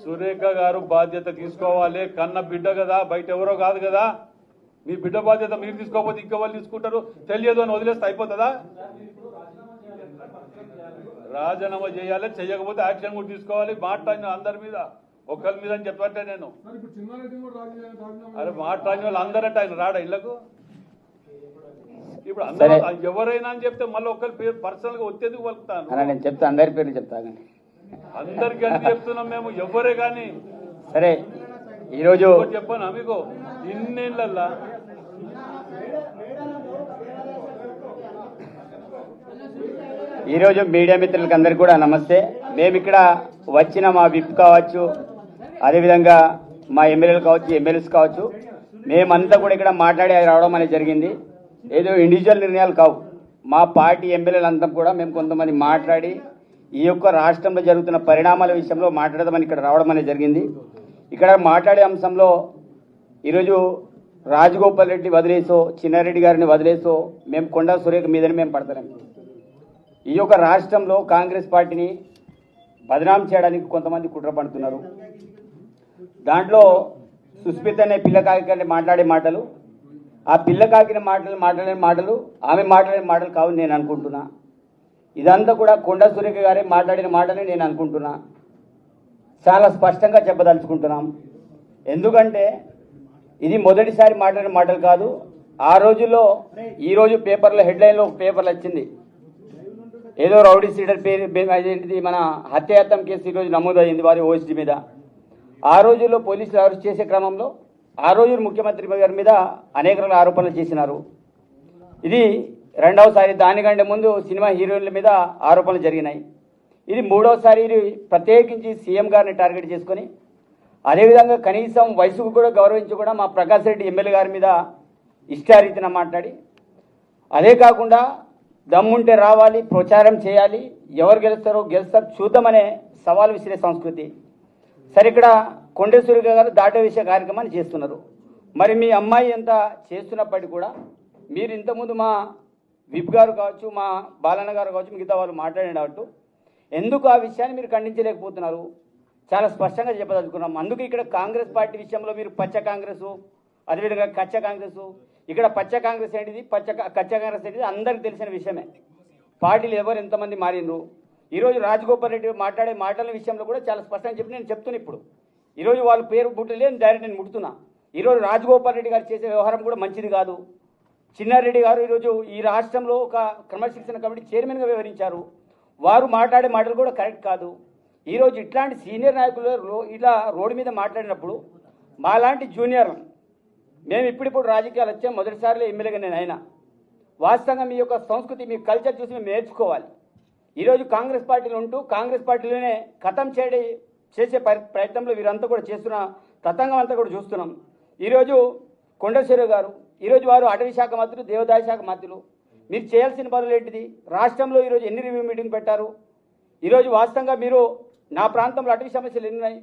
సురేఖ గారు బాధ్యత తీసుకోవాలి. కన్న బిడ్డ కదా, బయట ఎవరో కాదు కదా. మీ బిడ్డ బాధ్యత మీరు తీసుకోకపోతే ఇంకా వాళ్ళు తీసుకుంటారు. తెలియదు అని వదిలేస్తే అయిపోతుందా? రాజీనామా చేయాలి, చేయకపోతే యాక్షన్ కూడా తీసుకోవాలి. మాట్లాడిన అందరి మీద, ఒకరి మీద అని చెప్పంటే నేను అరే మాట్లాడిన వాళ్ళు అందరట ఆయన రాడా ఇళ్లకు? ఇప్పుడు అందరూ ఎవరైనా అని చెప్తే మళ్ళీ ఒకరి పేరు పర్సనల్ గా వచ్చేందుకు వలుపుతాను. నేను చెప్తా, అందరి పేర్లు చెప్తాను. అందరికీ అని చెప్తున్నాం మేము, ఎవ్వరే కానీ. సరే ఈరోజు చెప్పాను మీకు, ఇన్నేళ్ళల్లా ఈరోజు మీడియా మిత్రులకి అందరికీ కూడా నమస్తే. మేము ఇక్కడ వచ్చిన మా విప్ కావచ్చు, అదేవిధంగా మా ఎమ్మెల్యేలు కావచ్చు, ఎమ్మెల్యేస్ కావచ్చు, మేమంతా కూడా ఇక్కడ మాట్లాడి రావడం అనేది జరిగింది. ఏదో ఇండివిజువల్ నిర్ణయాలు కావు. మా పార్టీ ఎమ్మెల్యేలు అంతా కూడా మేము కొంతమంది మాట్లాడి ఈ యొక్క రాష్ట్రంలో జరుగుతున్న పరిణామాల విషయంలో మాట్లాడదామని ఇక్కడ రావడం అనేది జరిగింది. ఇక్కడ మాట్లాడే అంశంలో ఈరోజు రాజగోపాల్ రెడ్డి వదిలేసో, చిన్నారెడ్డి గారిని వదిలేసో మేము కొండా సురేఖ మీదని మేము పడతాం. ఈ యొక్క రాష్ట్రంలో కాంగ్రెస్ పార్టీని బదనాం చేయడానికి కొంతమంది కుట్ర పడుతున్నారు. దాంట్లో సుస్మిత అనే పిల్లకాకి మాట్లాడే మాటలు, ఆ పిల్లకాకిన మాట్లాడే మాటలు ఆమె మాట్లాడే మాటలు కావు నేను అనుకుంటున్నా. ఇదంతా కూడా కొండా సురేఖ గారే మాట్లాడిన మాటలే నేను అనుకుంటున్నా. చాలా స్పష్టంగా చెప్పదలుచుకుంటున్నాం. ఎందుకంటే ఇది మొదటిసారి మాట్లాడిన మాటలు కాదు. ఆ రోజుల్లో ఈరోజు పేపర్లో హెడ్లైన్లో ఒక పేపర్లు వచ్చింది, ఏదో రౌడీ సీడర్ పేరు ఏంటిది, మన హత్యాయత్నం కేసు ఈరోజు నమోదైంది వారి ఓఎస్డీ మీద. ఆ రోజుల్లో పోలీసులు అరెస్ట్ చేసే క్రమంలో ఆ రోజు ముఖ్యమంత్రి గారి మీద అనేక రకాల ఆరోపణలు చేసినారు. ఇది రెండవసారి. దానికంటే ముందు సినిమా హీరోయిన్ల మీద ఆరోపణలు జరిగినాయి. ఇది మూడవసారి. ఇది ప్రత్యేకించి సీఎం గారిని టార్గెట్ చేసుకొని, అదేవిధంగా కనీసం వయసుకు కూడా గౌరవించి కూడా మా ప్రకాష్ రెడ్డి ఎమ్మెల్యే గారి మీద ఇష్టారీతిన మాట్లాడి, అదే కాకుండా దమ్ముంటే రావాలి, ప్రచారం చేయాలి, ఎవరు గెలుస్తారో గెలుస్తారు చూద్దామనే సవాల్ విసిరే సంస్కృతి. సరే, ఇక్కడ కొండేశ్వరి గారు దాటే విషయ కార్యక్రమాన్ని చేస్తున్నారు. మరి మీ అమ్మాయి ఎంత చేస్తున్నప్పటికీ కూడా మీరు ఇంతకుముందు మా విప్ గారు కావచ్చు, మా బాలన్న గారు కావచ్చు, మిగతా వాళ్ళు మాట్లాడినట్టు ఎందుకు ఆ విషయాన్ని మీరు ఖండించలేకపోతున్నారు? చాలా స్పష్టంగా చెప్పదలుచుకున్నాం. అందుకు ఇక్కడ కాంగ్రెస్ పార్టీ విషయంలో మీరు పచ్చ కాంగ్రెసు, అదేవిధంగా కచ్చ కాంగ్రెసు, ఇక్కడ పచ్చ కాంగ్రెస్ ఏంటిది, కచ్చ కాంగ్రెస్ ఏంటిది అందరికి తెలిసిన విషయమే. పార్టీలు ఎవరు ఎంతమంది మారిండ్రు. ఈరోజు రాజగోపాల్ రెడ్డి మాట్లాడే మాటల విషయంలో కూడా చాలా స్పష్టంగా చెప్పి నేను చెప్తున్నా. ఇప్పుడు ఈరోజు వాళ్ళ పేరు బుట్టలేదు, డైరెక్ట్ నేను ముడుతున్నా. ఈరోజు రాజగోపాల్ రెడ్డి గారు చేసే వ్యవహారం కూడా మంచిది కాదు. చిన్నారెడ్డి గారు ఈరోజు ఈ రాష్ట్రంలో ఒక క్రమశిక్షణ కమిటీ చైర్మన్గా వ్యవహరించారు. వారు మాట్లాడే మాటలు కూడా కరెక్ట్ కాదు. ఈరోజు ఇట్లాంటి సీనియర్ నాయకులు ఇలా రోడ్డు మీద మాట్లాడినప్పుడు మాలాంటి జూనియర్, మేము ఇప్పుడిప్పుడు రాజకీయాలు వచ్చాం, మొదటిసారిలో ఎమ్మెల్యేగా నేను అయినా. వాస్తవంగా మీ యొక్క సంస్కృతి, మీ కల్చర్ చూసి మేము నేర్చుకోవాలి. ఈరోజు కాంగ్రెస్ పార్టీలో ఉంటూ కాంగ్రెస్ పార్టీలోనే ఖతం చేసే ప్రయత్నంలో వీరంతా కూడా చేస్తున్న తతంగం అంతా కూడా చూస్తున్నాం. ఈరోజు కొండశ్వరరావు గారు, ఈరోజు వారు అటవీ శాఖ మంత్రులు, దేవాదాయ శాఖ మంత్రులు. మీరు చేయాల్సిన పనులు ఏంటిది? రాష్ట్రంలో ఈరోజు ఎన్ని రివ్యూ మీటింగ్ పెట్టారు? ఈరోజు వాస్తవంగా మీరు నా ప్రాంతంలో అటవీ సమస్యలు ఎన్ని ఉన్నాయి,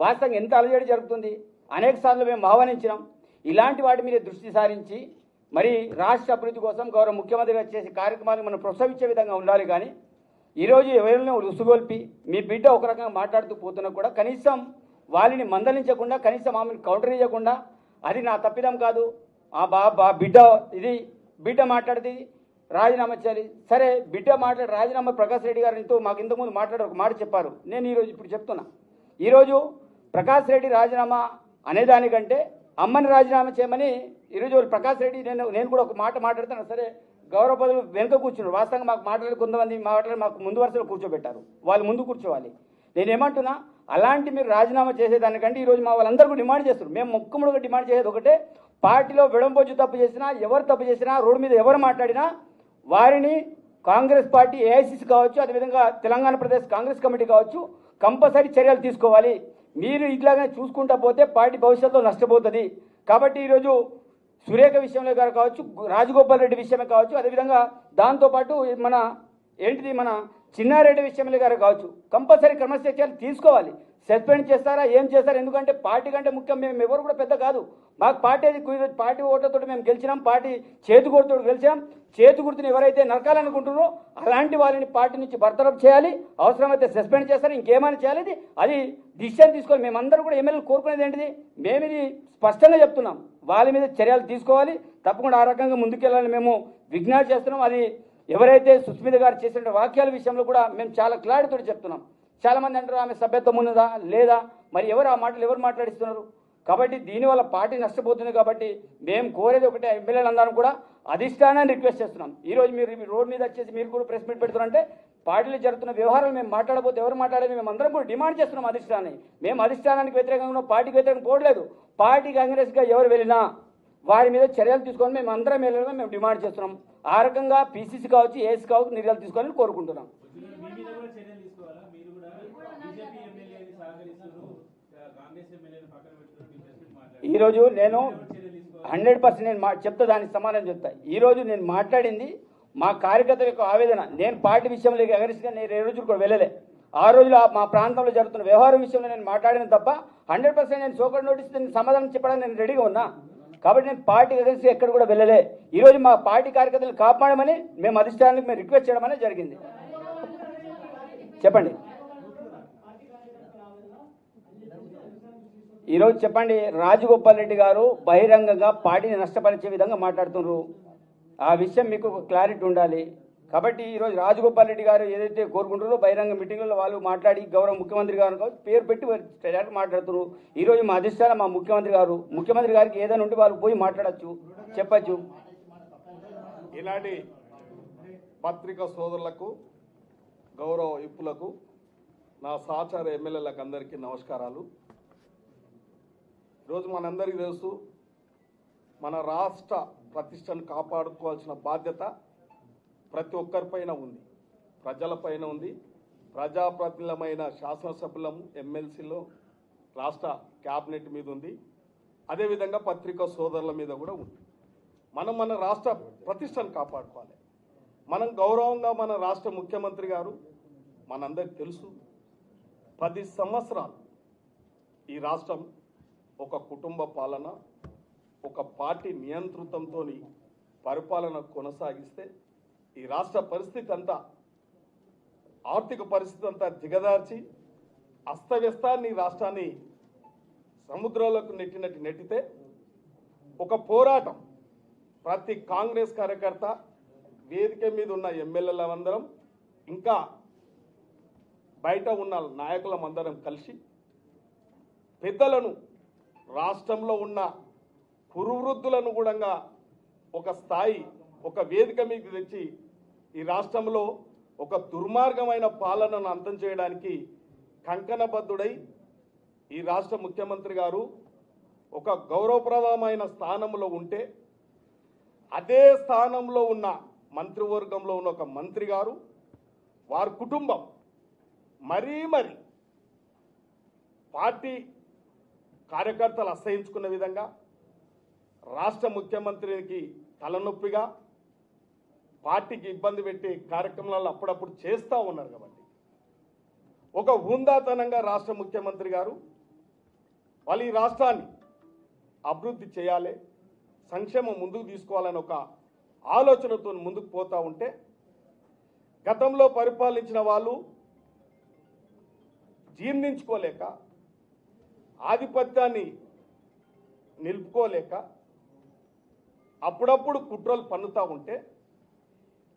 వాస్తవంగా ఎంత అలజడి జరుగుతుంది, అనేక సార్లు మేము ఆహ్వానించినాం. ఇలాంటి వాటి మీద దృష్టి సారించి మరి రాష్ట్ర అభివృద్ధి కోసం గౌరవ ముఖ్యమంత్రి గారు చేసే కార్యక్రమాలు మనం ప్రోత్సహించే విధంగా ఉండాలి. కానీ ఈరోజు ఎవరినో రుసుగొల్పి మీ బిడ్డ ఒక రకంగా మాట్లాడుతూ పోతున్నా కూడా కనీసం వాళ్ళని మందలించకుండా, కనీసం ఆమెను కౌంటర్ ఇవ్వకుండా, అది నా తప్పిదం కాదు, బిడ్డ మాట్లాడితే రాజీనామా చేయాలి. సరే, బిడ్డ మాట్లాడి రాజీనామా ప్రకాష్ రెడ్డి గారితో మాకు ఇంతకుముందు మాట్లాడి ఒక మాట చెప్పారు. నేను ఇప్పుడు చెప్తున్నా, ఈరోజు ప్రకాష్ రెడ్డి రాజీనామా అనేదానికంటే అమ్మని రాజీనామా చేయమని ఈరోజు ప్రకాష్ రెడ్డి నేను కూడా ఒక మాట మాట్లాడుతాను. సరే, గౌరవ పదవులు వెనుక కూర్చున్నారు. వాస్తవంగా మాకు మాట్లాడి కొంతమంది మాకు ముందు వరుసలో కూర్చోబెట్టారు, వాళ్ళు ముందు కూర్చోవాలి. నేనేమంటున్నా, అలాంటి మీరు రాజీనామా చేసేదానికంటే ఈరోజు మా వాళ్ళందరూ డిమాండ్ చేస్తారు. మేము ముక్కుముడుగా డిమాండ్ చేసేది ఒకటే, పార్టీలో విడంబొచ్చు తప్పు చేసినా, ఎవరు తప్పు చేసినా, రోడ్డు మీద ఎవరు మాట్లాడినా వారిని కాంగ్రెస్ పార్టీ ఏఐసిసి కావచ్చు, అదేవిధంగా తెలంగాణ ప్రదేశ్ కాంగ్రెస్ కమిటీ కావచ్చు, కంపల్సరీ చర్యలు తీసుకోవాలి. మీరు ఇట్లాగానే చూసుకుంటా పోతే పార్టీ భవిష్యత్తులో నష్టపోతుంది. కాబట్టి ఈరోజు సురేఖ విషయంలో గారు కావచ్చు, రాజగోపాల్ రెడ్డి విషయమే కావచ్చు, అదేవిధంగా దాంతోపాటు మన చిన్నారెడ్డి విషయంలో గారు కావచ్చు, కంపల్సరీ క్రమశిక్షణలు తీసుకోవాలి. సస్పెండ్ చేస్తారా, ఏం చేస్తారా? ఎందుకంటే పార్టీ కంటే ముఖ్యం మేము ఎవరు కూడా పెద్ద కాదు. మాకు పార్టీ ఓట్లతో మేము గెలిచినాం, పార్టీ చేతి గుర్తుతో గెలిచాం. చేతి గుర్తుని ఎవరైతే నరకాలనుకుంటున్నారో అలాంటి వాళ్ళని పార్టీ నుంచి బర్తరఫ్ చేయాలి, అవసరమైతే సస్పెండ్ చేస్తారు, ఇంకేమైనా చేయాలి. అది డిసిషన్ తీసుకోవాలి. మేమందరూ కూడా ఎమ్మెల్యేలు కోరుకునేది ఏంటిది, మేము ఇది స్పష్టంగా చెప్తున్నాం, వాళ్ళ మీద చర్యలు తీసుకోవాలి, తప్పకుండా ఆ రకంగా ముందుకెళ్ళాలని మేము విజ్ఞప్తి చేస్తున్నాం. అది ఎవరైతే సుస్మిత గారు చేసిన వాక్యాల విషయంలో కూడా మేము చాలా క్లారిటీతో చెప్తున్నాం. చాలామంది అంటారు ఆమె సభ్యత్వం ఉన్నదా లేదా, మరి ఎవరు ఆ మాటలు ఎవరు మాట్లాడిస్తున్నారు? కాబట్టి దీనివల్ల పార్టీ నష్టపోతుంది. కాబట్టి మేము కోరేది ఒకటే, ఎమ్మెల్యేలందరం కూడా అధిష్టానాన్ని రిక్వెస్ట్ చేస్తున్నాం. ఈరోజు మీరు రోడ్ మీద వచ్చేసి మీరు కూడా ప్రెస్ మీట్ పెడుతున్నారంటే పార్టీలో జరుగుతున్న వ్యవహారాలు మేము మాట్లాడబోతే ఎవరు మాట్లాడేది మేము అందరం కూడా డిమాండ్ చేస్తున్నాం అధిష్టానాన్ని. మేము అధిష్టానానికి వ్యతిరేకంగా పార్టీకి వ్యతిరేకంగా పోవట్లేదు. పార్టీ కాంగ్రెస్గా ఎవరు వెళ్ళినా వారి మీద చర్యలు తీసుకొని మేము అందరం వెళ్ళాలని మేము డిమాండ్ చేస్తున్నాం. ఆ రకంగా పీసీసీ కావచ్చు, ఏఎస్ కావచ్చు చర్యలు తీసుకోవాలని కోరుకుంటున్నాం. ఈరోజు నేను 100% నేను చెప్తా, దానికి సమాధానం చెప్తా. ఈరోజు నేను మాట్లాడింది మా కార్యకర్తల యొక్క ఆవేదన. నేను పార్టీ విషయంలో అగరిస్ట్గా నేను ఏ రోజులు కూడా వెళ్ళలే. ఆ రోజులో మా ప్రాంతంలో జరుగుతున్న వ్యవహారం విషయంలో నేను మాట్లాడిన తప్ప 100% నేను సోకర్ నోటీస్ సమాధానం చెప్పడానికి నేను రెడీగా ఉన్నా. కాబట్టి నేను పార్టీ అగరిస్ట్గా ఎక్కడ కూడా వెళ్ళలే. ఈరోజు మా పార్టీ కార్యకర్తలు కాపాడమని మేము అధిష్టానానికి మేము రిక్వెస్ట్ చేయడం అనేది జరిగింది. చెప్పండి ఈరోజు చెప్పండి. రాజగోపాల్ రెడ్డి గారు బహిరంగంగా పార్టీని నష్టపరిచే విధంగా మాట్లాడుతున్నారు. ఆ విషయం మీకు ఒక క్లారిటీ ఉండాలి. కాబట్టి ఈరోజు రాజగోపాల్ రెడ్డి గారు ఏదైతే కోరుకుంటారో బహిరంగ మీటింగ్లో వాళ్ళు మాట్లాడి గౌరవ ముఖ్యమంత్రి గారు పేరు పెట్టి మాట్లాడుతున్నారు. ఈరోజు మా అధిష్టానం మా ముఖ్యమంత్రి గారికి ఏదైనా ఉంటే వాళ్ళు పోయి మాట్లాడచ్చు, చెప్పచ్చు. ఈనాటి పత్రికా సోదరులకు, గౌరవ విప్పులకు, నా సహచార ఎమ్మెల్యేలకు అందరికీ నమస్కారాలు. ఈరోజు మనందరికీ తెలుసు, మన రాష్ట్ర ప్రతిష్టను కాపాడుకోవాల్సిన బాధ్యత ప్రతి ఒక్కరిపైన ఉంది, ప్రజలపైన ఉంది. ప్రజాప్రతినిధులమైన శాసనసభ్యులం, ఎమ్మెల్సీలో, రాష్ట్ర క్యాబినెట్ మీద ఉంది. అదేవిధంగా పత్రికా సోదరుల మీద కూడా ఉంది. మనం మన రాష్ట్ర ప్రతిష్టను కాపాడుకోవాలి. మనం గౌరవంగా మన రాష్ట్ర ముఖ్యమంత్రి గారు మనందరికీ తెలుసు, 10 సంవత్సరాలు ఈ రాష్ట్రం ఒక కుటుంబ పాలన, ఒక పార్టీ నియంతృత్వంతో పరిపాలన కొనసాగిస్తే ఈ రాష్ట్ర పరిస్థితి అంతా, ఆర్థిక పరిస్థితి అంతా దిగదార్చి అస్తవ్యస్తాన్ని రాష్ట్రాన్ని సముద్రంలోకి నెట్టితే ఒక పోరాటం ప్రతి కాంగ్రెస్ కార్యకర్త, వేదిక మీద ఉన్న ఎమ్మెల్యేలందరం, ఇంకా బయట ఉన్న నాయకులమందరం కలిసి పెద్దలను, రాష్ట్రంలో ఉన్న కురువృద్ధులను కూడా ఒక స్థాయి, ఒక వేదిక మీద తెచ్చి ఈ రాష్ట్రంలో ఒక దుర్మార్గమైన పాలనను అంతం చేయడానికి కంకణబద్ధుడై ఈ రాష్ట్ర ముఖ్యమంత్రి గారు ఒక గౌరవప్రదమైన స్థానంలో ఉంటే, అదే స్థానంలో ఉన్న మంత్రివర్గంలో ఉన్న ఒక మంత్రి గారు, వారి కుటుంబం మరీ పార్టీ కార్యకర్తలు అసహించుకున్న విధంగా రాష్ట్ర ముఖ్యమంత్రికి తలనొప్పిగా పార్టీకి ఇబ్బంది పెట్టే కార్యక్రమాలను అప్పుడప్పుడు చేస్తూ ఉన్నారు. కాబట్టి ఒక హుందాతనంగా రాష్ట్ర ముఖ్యమంత్రి గారు వాళ్ళు ఈ రాష్ట్రాన్ని అభివృద్ధి చేయాలి, సంక్షేమం ముందుకు తీసుకోవాలని ఒక ఆలోచనతో ముందుకు పోతూ ఉంటే, గతంలో పరిపాలించిన వాళ్ళు జీర్ణించుకోలేక, ఆధిపత్యాన్ని నిలుపుకోలేక అప్పుడప్పుడు కుట్రలు పన్నుతూ ఉంటే,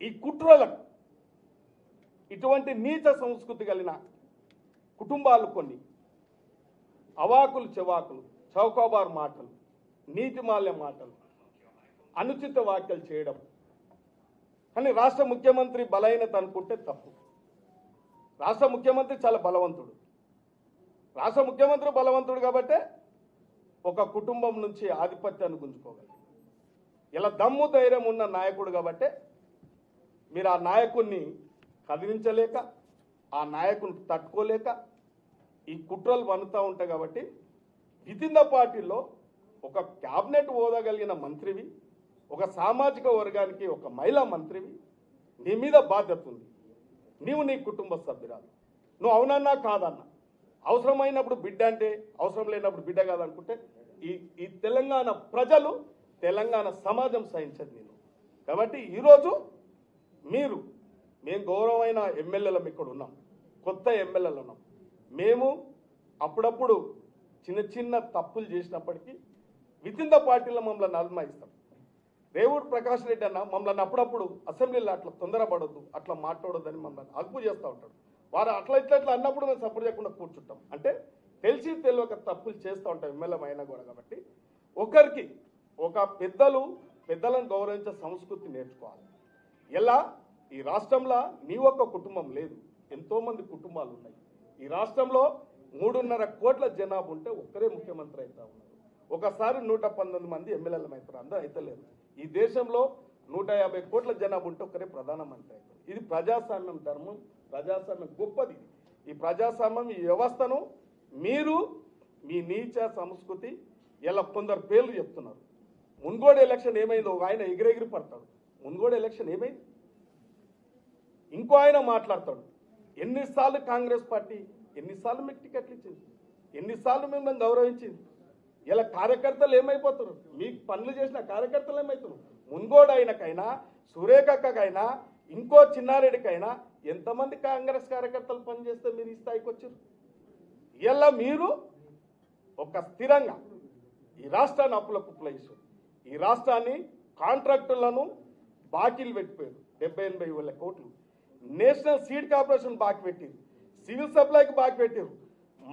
ఈ కుట్రలకు ఇటువంటి నీచ సంస్కృతి కలిగిన కుటుంబాలు కొన్ని అవాకులు చెవాకులు, చౌకాబార్ మాటలు, నీతిమాల్య మాటలు, అనుచిత వ్యాఖ్యలు చేయడం. కానీ రాష్ట్ర ముఖ్యమంత్రి బలహీనత అనుకుంటే తప్పు. రాష్ట్ర ముఖ్యమంత్రి చాలా బలవంతుడు. రాష్ట్ర ముఖ్యమంత్రి బలవంతుడు కాబట్టే ఒక కుటుంబం నుంచి ఆధిపత్యాన్ని గుంజుకోగలరు. ఇలా దమ్ము ధైర్యం ఉన్న నాయకుడు కాబట్టే మీరు ఆ నాయకుడిని కదిలించలేక, ఆ నాయకుని తట్టుకోలేక ఈ కుట్రలు వన్నుతూ ఉంటాయి. కాబట్టి వితిన్ ద పార్టీలో ఒక క్యాబినెట్ హోదా కలిగిన మంత్రివి, ఒక సామాజిక వర్గానికి ఒక మహిళా మంత్రివి, నీ మీద బాధ్యత ఉంది. నీవు నీ కుటుంబ సభ్యురాలు, నువ్వు అవునన్నా కాదన్నా, అవసరమైనప్పుడు బిడ్డ అంటే, అవసరం లేనప్పుడు బిడ్డ కాదనుకుంటే ఈ తెలంగాణ ప్రజలు, తెలంగాణ సమాజం సహించదు నేను. కాబట్టి ఈరోజు మేము గౌరవమైన ఎమ్మెల్యేలం ఇక్కడ ఉన్నాం, కొత్త ఎమ్మెల్యేలు ఉన్నాం. మేము అప్పుడప్పుడు చిన్న తప్పులు చేసినప్పటికీ వితిన్ ద పార్టీలో మమ్మల్ని అల్మాయిస్తాం. రేవూరు ప్రకాష్ రెడ్డి అన్న మమ్మల్ని అప్పుడప్పుడు అసెంబ్లీలో అట్లా తొందరపడొద్దు, అట్లా మాట్లాడొద్దని మమ్మల్ని అదుపు చేస్తూ ఉంటాడు. వారు అట్లా అన్నప్పుడు మేము సపోర్ట్ చేయకుండా కూర్చుంటాం. అంటే తెలిసి తెలియక తప్పులు చేస్తూ ఉంటాం ఎమ్మెల్యే అయినా కూడా. కాబట్టి ఒక పెద్దలను గౌరవించే సంస్కృతి నేర్చుకోవాలి. ఎలా ఈ రాష్ట్రంలో నీ ఒక్క కుటుంబం లేదు, ఎంతోమంది కుటుంబాలు ఉన్నాయి. ఈ రాష్ట్రంలో 3.5 కోట్ల జనాభా ఉంటే ఒక్కరే ముఖ్యమంత్రి అవుతా ఉన్నారు. ఒకసారి 119 మంది ఎమ్మెల్యేలు అవుతారు, అందరూ అయితలేరు. ఈ దేశంలో 150 కోట్ల జనాభా ఉంటే ఒక్కరే ప్రధానమంత్రి అవుతారు. ఇది ప్రజాస్వామ్యం ధర్మం, ప్రజాస్వామ్యం గొప్పది. ఈ ప్రజాస్వామ్యం ఈ వ్యవస్థను మీరు మీ నీచ సంస్కృతి ఇలా కొందరు పేర్లు చెప్తున్నారు. మున్గోడు ఎలక్షన్ ఏమైందో ఒక ఆయన ఎగిరెగిరి పడతాడు. మున్గోడు ఎలక్షన్ ఏమైంది? ఇంకో ఆయన మాట్లాడతాడు. ఎన్నిసార్లు కాంగ్రెస్ పార్టీ ఎన్నిసార్లు మీకు టికెట్లు ఇచ్చింది, ఎన్నిసార్లు మిమ్మల్ని గౌరవించింది. ఇలా కార్యకర్తలు ఏమైపోతున్నారు, మీకు పనులు చేసిన కార్యకర్తలు ఏమవుతున్నారు? మున్గోడు ఆయనకైనా, సురేఖకైనా, ఇంకో చిన్నారెడ్డికైనా ఎంతమంది కాంగ్రెస్ కార్యకర్తలు పనిచేస్తే మీరు ఈ స్థాయికి వచ్చారు? ఇలా మీరు ఒక స్థిరంగా ఈ రాష్ట్రాన్ని అప్పుల కుప్పలేసారు. ఈ రాష్ట్రాన్ని కాంట్రాక్టులను బాకీలు పెట్టిపోయారు. 70-80 వేల కోట్లు. నేషనల్ సీడ్ కార్పొరేషన్ బాకీ పెట్టారు, సివిల్ సప్లైకి బాకీ పెట్టారు,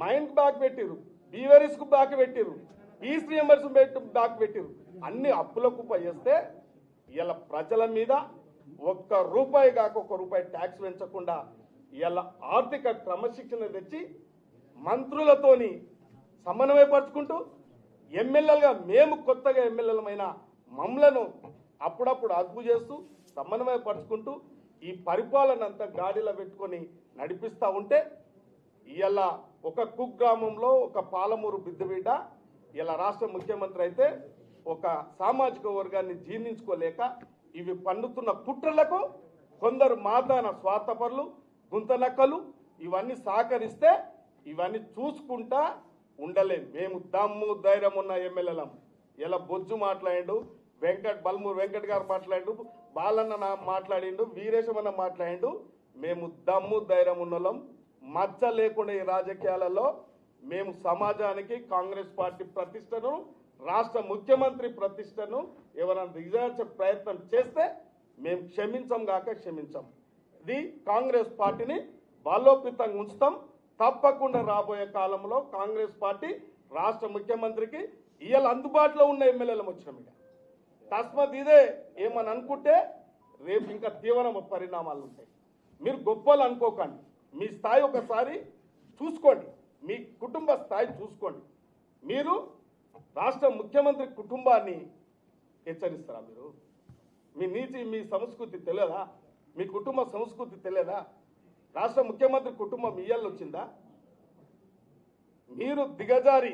మైన్కి బాకీ పెట్టారు, బీవరీస్కు బాకీ పెట్టారు, ఫీజ్ రియంబర్స్మెంట్ బాకీ పెట్టారు. అన్ని అప్పుల కుప్ప చేస్తే ఇలా ప్రజల మీద ఒక్క రూపాయి కాక ఒక్క రూపాయి ట్యాక్స్ పెంచకుండా ఇలా ఆర్థిక క్రమశిక్షణ తెచ్చి మంత్రులతోని సమన్వయపరుచుకుంటూ ఎమ్మెల్యేలుగా మేము కొత్తగా ఎమ్మెల్యేలమైన మమ్మలను అప్పుడప్పుడు అదుపు చేస్తూ సమన్వయపరుచుకుంటూ ఈ పరిపాలన అంతా గాడిలో పెట్టుకొని నడిపిస్తూ ఉంటే ఇలా ఒక కుగ్రామంలో ఒక పాలమూరు బిడ్డ ఇలా రాష్ట్ర ముఖ్యమంత్రి అయితే ఒక సామాజిక వర్గాన్ని జీర్ణించుకోలేక ఇవి పన్నుతున్న కుట్రలకు కొందరు మాదాన స్వార్థపరులు, గుంతనక్కలు ఇవన్నీ సహకరిస్తే ఇవన్నీ చూసుకుంటా ఉండలేం. మేము దమ్ము ధైర్యం ఉన్న ఎమ్మెల్యేలం. ఇలా బొజ్జు మాట్లాడిండు, బల్మూరు వెంకట్ గారు మాట్లాడిండు, బాలన్న మాట్లాడిండు, వీరేశమన్న మాట్లాడిండు. మేము దమ్ము ధైర్యం ఉన్నలం. మచ్చ లేకుండా ఈ రాజకీయాలలో మేము సమాజానికి కాంగ్రెస్ పార్టీ ప్రతిష్టను, రాష్ట్ర ముఖ్యమంత్రి ప్రతిష్టను ఎవరైనా దిగజార్చే ప్రయత్నం చేస్తే మేము క్షమించం కాక క్షమించాం. ఇది కాంగ్రెస్ పార్టీని బలోపేతంగా ఉంచుతాం. తప్పకుండా రాబోయే కాలంలో కాంగ్రెస్ పార్టీ రాష్ట్ర ముఖ్యమంత్రికి ఇవాళ అందుబాటులో ఉన్న ఎమ్మెల్యేలు వచ్చిన మీద తస్మత్ ఇదే ఏమని అనుకుంటే రేపు ఇంకా తీవ్ర పరిణామాలు ఉంటాయి. మీరు గొప్పలు అనుకోకండి. మీ స్థాయి ఒకసారి చూసుకోండి, మీ కుటుంబ స్థాయి చూసుకోండి. మీరు రాష్ట్ర ముఖ్యమంత్రి కుటుంబాన్ని హెచ్చరిస్తారా? మీరు మీ నీతి, మీ సంస్కృతి తెలియదా? మీ కుటుంబ సంస్కృతి తెలియదా? రాష్ట్ర ముఖ్యమంత్రి కుటుంబం ఇయ్యాలు వచ్చిందా? మీరు దిగజారి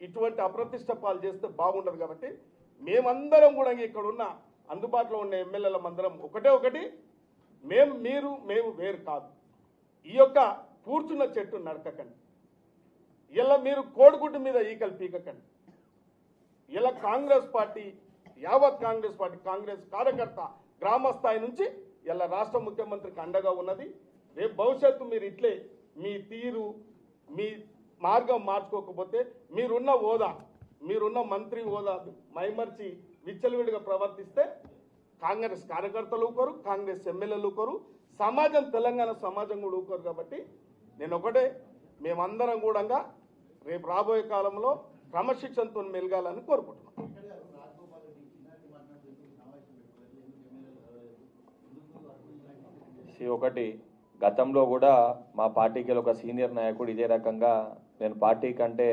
ఇటువంటి అప్రతిష్ట పాలు చేస్తే బాగుండదు. కాబట్టి మేమందరం కూడా ఇక్కడ ఉన్న అందుబాటులో ఉన్న ఎమ్మెల్యేల అందరం ఒకటి మేము వేరు కాదు. ఈ యొక్క కూర్చున్న చెట్టు నడకకండి. ఇలా మీరు కోడిగుడ్డు మీద ఈకలు పీకకండి. ఇలా కాంగ్రెస్ పార్టీ, యావత్ కాంగ్రెస్ పార్టీ, కాంగ్రెస్ కార్యకర్త గ్రామ స్థాయి నుంచి ఇలా రాష్ట్ర ముఖ్యమంత్రికి అండగా ఉన్నది. రేపు భవిష్యత్తు మీరు ఇట్లే మీ తీరు, మీ మార్గం మార్చుకోకపోతే మీరున్న హోదా, మీరున్న మంత్రి హోదా మైమర్చి విచ్చలవిడిగా ప్రవర్తిస్తే కాంగ్రెస్ కార్యకర్తలు ఊకోరు, కాంగ్రెస్ ఎమ్మెల్యేలు ఊకోరు, సమాజం, తెలంగాణ సమాజం కూడా ఊకోరు. కాబట్టి నేను ఒకటే, మేమందరం కూడా రేపు రాబోయే కాలంలో క్రమశిక్షణతో మెలగాలని కోరుకుంటున్నాం. ఒకటి, గతంలో కూడా మా పార్టీకి ఒక సీనియర్ నాయకుడు ఇదే రకంగా నేను పార్టీ కంటే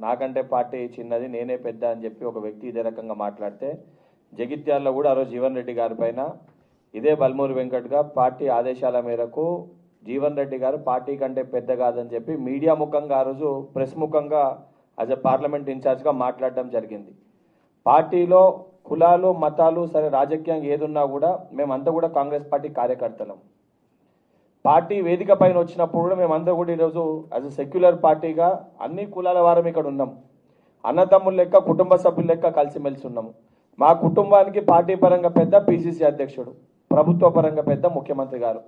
నాకంటే పార్టీ చిన్నది, నేనే పెద్ద అని చెప్పి ఒక వ్యక్తి ఇదే రకంగా మాట్లాడితే జగిత్యాలలో కూడా ఆ రోజు జీవన్ రెడ్డి గారి పైన ఇదే బల్మూరు వెంకట్గా పార్టీ ఆదేశాల మేరకు జీవన్ రెడ్డి గారు పార్టీ కంటే పెద్ద కాదని చెప్పి మీడియా ముఖంగా ఆ రోజు ప్రెస్ ముఖంగా యాజ్ ఎ పార్లమెంట్ ఇన్ఛార్జ్గా మాట్లాడడం జరిగింది. పార్టీలో కులాలు, మతాలు, సరే రాజకీయంగా ఏదున్నా కూడా మేమంతా కూడా కాంగ్రెస్ పార్టీ కార్యకర్తలం. పార్టీ వేదిక పైన వచ్చినప్పుడు కూడా మేమంతా కూడా ఈరోజు యాజ్ ఎ సెక్యులర్ పార్టీగా అన్ని కులాల వారం ఇక్కడ ఉన్నాం. అన్నదమ్ముల లెక్క, కుటుంబ సభ్యుల లెక్క కలిసిమెలిసి ఉన్నాము. మా కుటుంబానికి పార్టీ పరంగా పెద్ద పిసిసి అధ్యక్షుడు, ప్రభుత్వ పరంగా పెద్ద ముఖ్యమంత్రి గారు.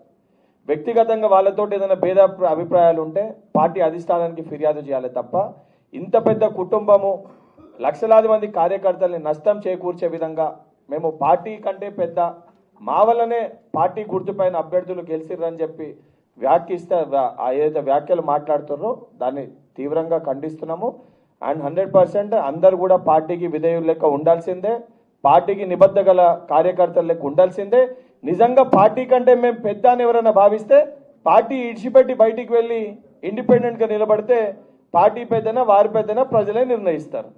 వ్యక్తిగతంగా వాళ్ళతో ఏదైనా భేద అభిప్రాయాలు ఉంటే పార్టీ అధిష్టానానికి ఫిర్యాదు చేయాలి తప్ప ఇంత పెద్ద కుటుంబము, లక్షలాది మంది కార్యకర్తల్ని నష్టం చేకూర్చే విధంగా మేము పార్టీ కంటే పెద్ద, మా వల్లనే పార్టీ గుర్తుపైన అభ్యర్థులు గెలిచిర్రని చెప్పి వ్యాఖ్యిస్తే ఏదైతే వ్యాఖ్యలు మాట్లాడుతున్నారో దాన్ని తీవ్రంగా ఖండిస్తున్నాము. అండ్ 100% అందరు కూడా పార్టీకి విధేయులు లెక్క ఉండాల్సిందే, పార్టీకి నిబద్ధ గల కార్యకర్తల లెక్క ఉండాల్సిందే. నిజంగా పార్టీ కంటే మేము పెద్ద అని ఎవరైనా భావిస్తే పార్టీ ఇడిచిపెట్టి బయటికి వెళ్ళి ఇండిపెండెంట్గా నిలబడితే పార్టీ పెద్దనా వారి పెద్దనా ప్రజలే నిర్ణయిస్తారు.